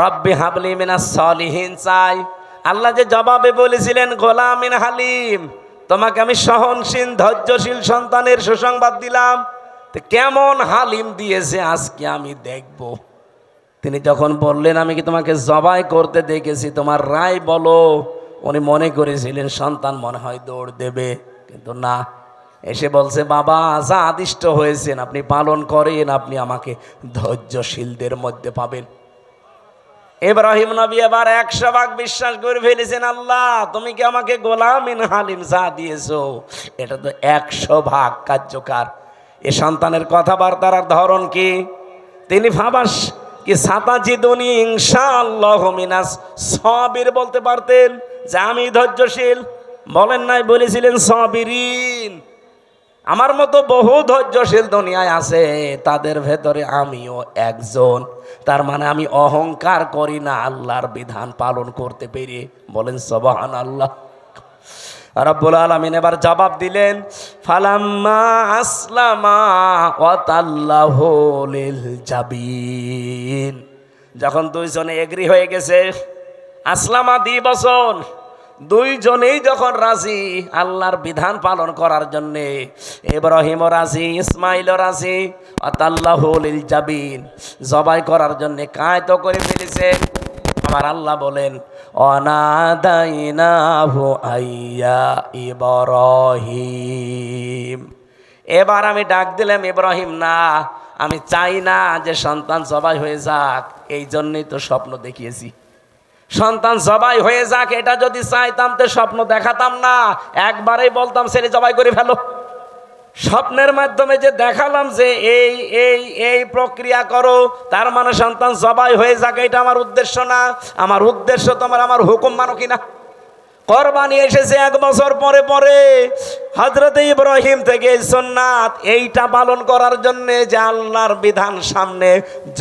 রব্বি হাবলি মিনাস সলিহিন চাই। আল্লাহ যে জবাবে বলেছিলেন গোলামিন হালিম, তোমাকে আমি সহনশীল ধৈর্যশীল সন্তানের সুসংবাদ দিলাম। তো কেমন হালিম দিয়েছে আজকে আমি দেখব। তিনি যখন বললেন আমি কি তোমাকে জবাই করতে দেখেছি, তোমার রায় বলো, উনি মনে করেছিলেন সন্তান মনে হয় দৌড় দেবে, কিন্তু না, এসে বলছে বাবা যা আদিষ্ট হয়েছেন আপনি পালন করেন, আপনি আমাকে ধৈর্যশীলদের মধ্যে পাবেন। ইব্রাহিম নবী এবার ১০০ ভাগ বিশ্বাস করে ফেলেছেন, আল্লাহ তুমি কি আমাকে গোলামিন হালিম যা দিয়েছো এটা তো ১০০ ভাগ কার্যকর। এ সন্তানের কথাবার্তার ধরন কি? তিনি ভাবাস কি সাতাজিদুনি ইনশাআল্লাহ মিনাস সাবির বলতে পারতেন যে আমি ধৈর্যশীল। বলেন নাই, বলেছিলেন সাবিরিন। আমার মতো বহু ধৈর্যশীল দুনিয়ায় আছে, তাদের ভেতরে আমিও একজন। তার মানে আমি অহংকার করি না আল্লাহর বিধান পালন করতে পেরে। বলেন সুবহানাল্লাহ। রব্বুল আলামিন এবার জবাব দিলেন, ফালাম্মা আসলামা ওয়া তাল্লাহু লিল জাবিন। যখন দুইজনে এগ্রি হয়ে গেছে, আসলামা দ্বিবচন, দুইজনেই যখন রাজি আল্লাহর বিধান পালন করার জন্যে, ইব্রাহিমও রাজি, ইসমাইলও রাজি, আতাল্লাহু লিল জাবিন, জবাই করার জন্যে কায়ত করে ফেলেছে। আমার আল্লাহ বলেন, অনাদাইনাহু আইয়া ইব্রাহিম। এবার আমি ডাক দিলাম ইব্রাহিম, না আমি চাই না যে সন্তান জবাই হয়ে যাক, এই জন্যই তো স্বপ্ন দেখিয়েছি। সন্তান জবাই হয়ে যাক এটা যদি চাইতাম তো স্বপ্ন দেখাতাম না, একবারেই বলতাম ছেলে জবাই করে ফেলো। স্বপ্নের মাধ্যমে যে দেখালাম যে এই এই এই প্রক্রিয়া করো, তার মানে সন্তান জবাই হয়ে যাক, এটা আমার উদ্দেশ্য না। আমার উদ্দেশ্য তোমার আমার হুকুম মানো কিনা। কোরবানি এসেছে ১ বছর পরে পরে। হযরত ইব্রাহিম থেকে সুন্নাত এইটা পালন করার জন্য যে আল্লাহর বিধান সামনে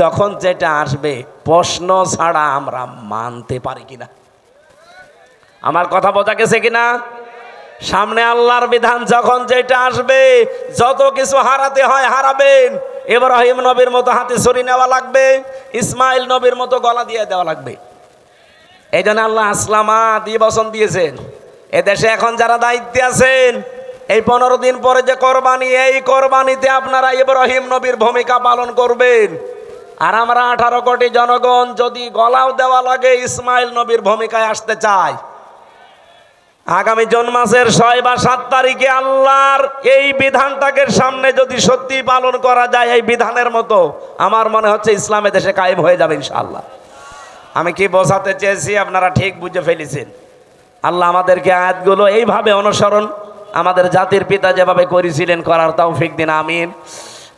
যখন যেটা আসবে প্রশ্ন ছাড়া আমরা মানতে পারি কিনা। আমার কথা বোঝা গেছে কিনা? সামনে আল্লাহর বিধান যখন যেটা আসবে, যত কিছু হারাতে হয় হারাবেন। ইব্রাহিম নবীর মতো হাতে ছুরি নেওয়া লাগবে, ইসমাইল নবীর মতো গলা দিয়ে দেওয়া লাগবে। এই জন্য আল্লাহ আসলামা দ্বিবচন দিয়েছেন। এদেশে এখন যারা দায়িত্বে আছেন, এই ১৫ দিন পরে যে কোরবানি, এই কোরবানিতে আপনারা ইব্রাহিম নবীর ভূমিকা পালন করবেন। আর আমরা ১৮ কোটি জনগণ যদি গলাও দেওয়া লাগে ইসমাইল নবীর ভূমিকায় আসতে চাই। আগামী জুন মাসের ৬ বা ৭ তারিখে আল্লাহর এই বিধানটাকে সামনে যদি সত্যি পালন করা যায় এই বিধানের মতো, আমার মনে হচ্ছে ইসলাম দেশে কায়েম হয়ে যাবে ইনশাআল্লাহ। আমি কি বোঝাতে চেয়েছি আপনারা ঠিক বুঝে ফেলেছেন। আল্লাহ আমাদেরকে আয়াতগুলো এইভাবে অনুসরণ আমাদের জাতির পিতা যেভাবে করেছিলেন করার তৌফিক দিন, আমিন।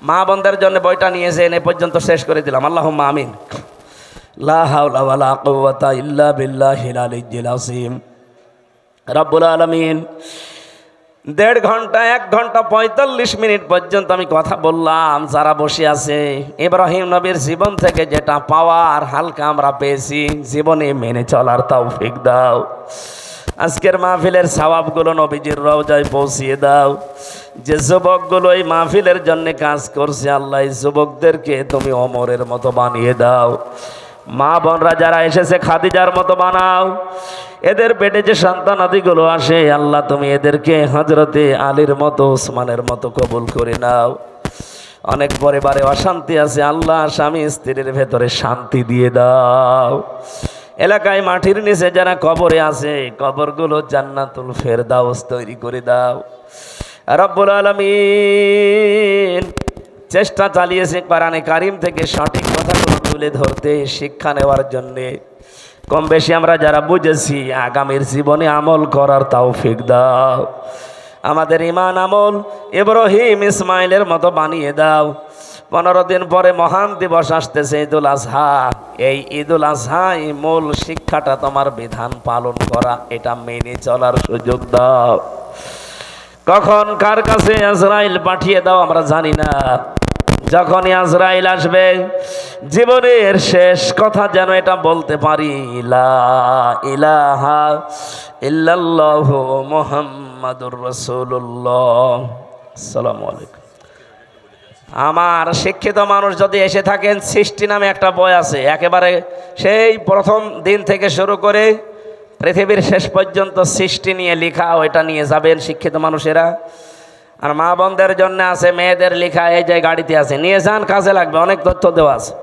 মা বোনদের জন্য বইটা নিয়েছেন, এ পর্যন্ত শেষ করে দিলাম। আল্লাহুম্মা আমিন। লা হাওলা ওয়ালা কুওয়াতা ইল্লা বিল্লাহিল আলিয়্যিল আযীম। রব্বুল আলামিন ১.৫ ঘন্টা ১ ঘন্টা ৪৫ মিনিট পর্যন্ত আমি কথা বললাম। যারা বসে আছে, ইব্রাহিম নবীর জীবন থেকে যেটা পাওয়ার হালকা আমরা পেয়েছি, জীবনে মেনে চলার তৌফিক দাও। আজকের মাহফিলের সওয়াবগুলো নবীজির রওজায় পৌঁছিয়ে দাও। যে যুবকগুলো এই মাহফিলের জন্য কাজ করছে, আল্লাহ এই যুবকদেরকে তুমি ওমরের মতো বানিয়ে দাও। মা বোনরা যারা এসেছে খাদিজার মতো বানাও। এদের পেটে যে সন্তান আদিগুলো আসে, আল্লাহ তুমি এদেরকে হযরতে আলীর মতো, ওসমানের মতো কবুল করে নাও। অনেক পরিবারে অশান্তি আছে, আল্লাহ স্বামী স্ত্রীর ভেতরে শান্তি দিয়ে দাও। এলাকায় মাটির নিচে যারা কবরে আছে, কবরগুলো জান্নাতুল ফেরদাউস তৈরি করে দাও। রব্বুল আলামিন চেষ্টা চালিয়েছি কোরআনে কারিম থেকে সঠিক কথাগুলো তুলে ধরতে, শিক্ষা নেওয়ার জন্যে। কম বেশি আমরা যারা বুঝেছি, আগামীর জীবনে আমল করার তৌফিক দাও। আমাদের ঈমান আমল ইব্রাহিম ইসমাইলের মতো বানিয়ে দাও। 15 দিন পরে মহান দিবস আসতেছে, ঈদুল আজহা। এই ঈদুল আজহায় মূল শিক্ষাটা তোমার বিধান পালন করা, এটা মেনে চলার সুযোগ দাও। কখন কার কাছে আজরাইল পাঠিয়ে দাও আমরা জানি না। যখনই আজরাইল আসবে, জীবনের শেষ কথা যেন এটা বলতে পারি, লা ইলাহা ইল্লাল্লাহু মুহাম্মাদুর রাসূলুল্লাহ। আসসালামু আলাইকুম। আমার শিক্ষিত মানুষ যদি এসে থাকেন, সৃষ্টি নামে একটা বই আছে, একেবারে সেই প্রথম দিন থেকে শুরু করে পৃথিবীর শেষ পর্যন্ত সৃষ্টি নিয়ে লেখা, ওইটা নিয়ে যাবেন শিক্ষিত মানুষেরা। আর মা বোনদের জন্য আছে মেয়েদের লেখা, এই যে গাড়িতে আছে, নিয়ে যান, কাজে লাগবে, অনেক তথ্য দেওয়া আছে।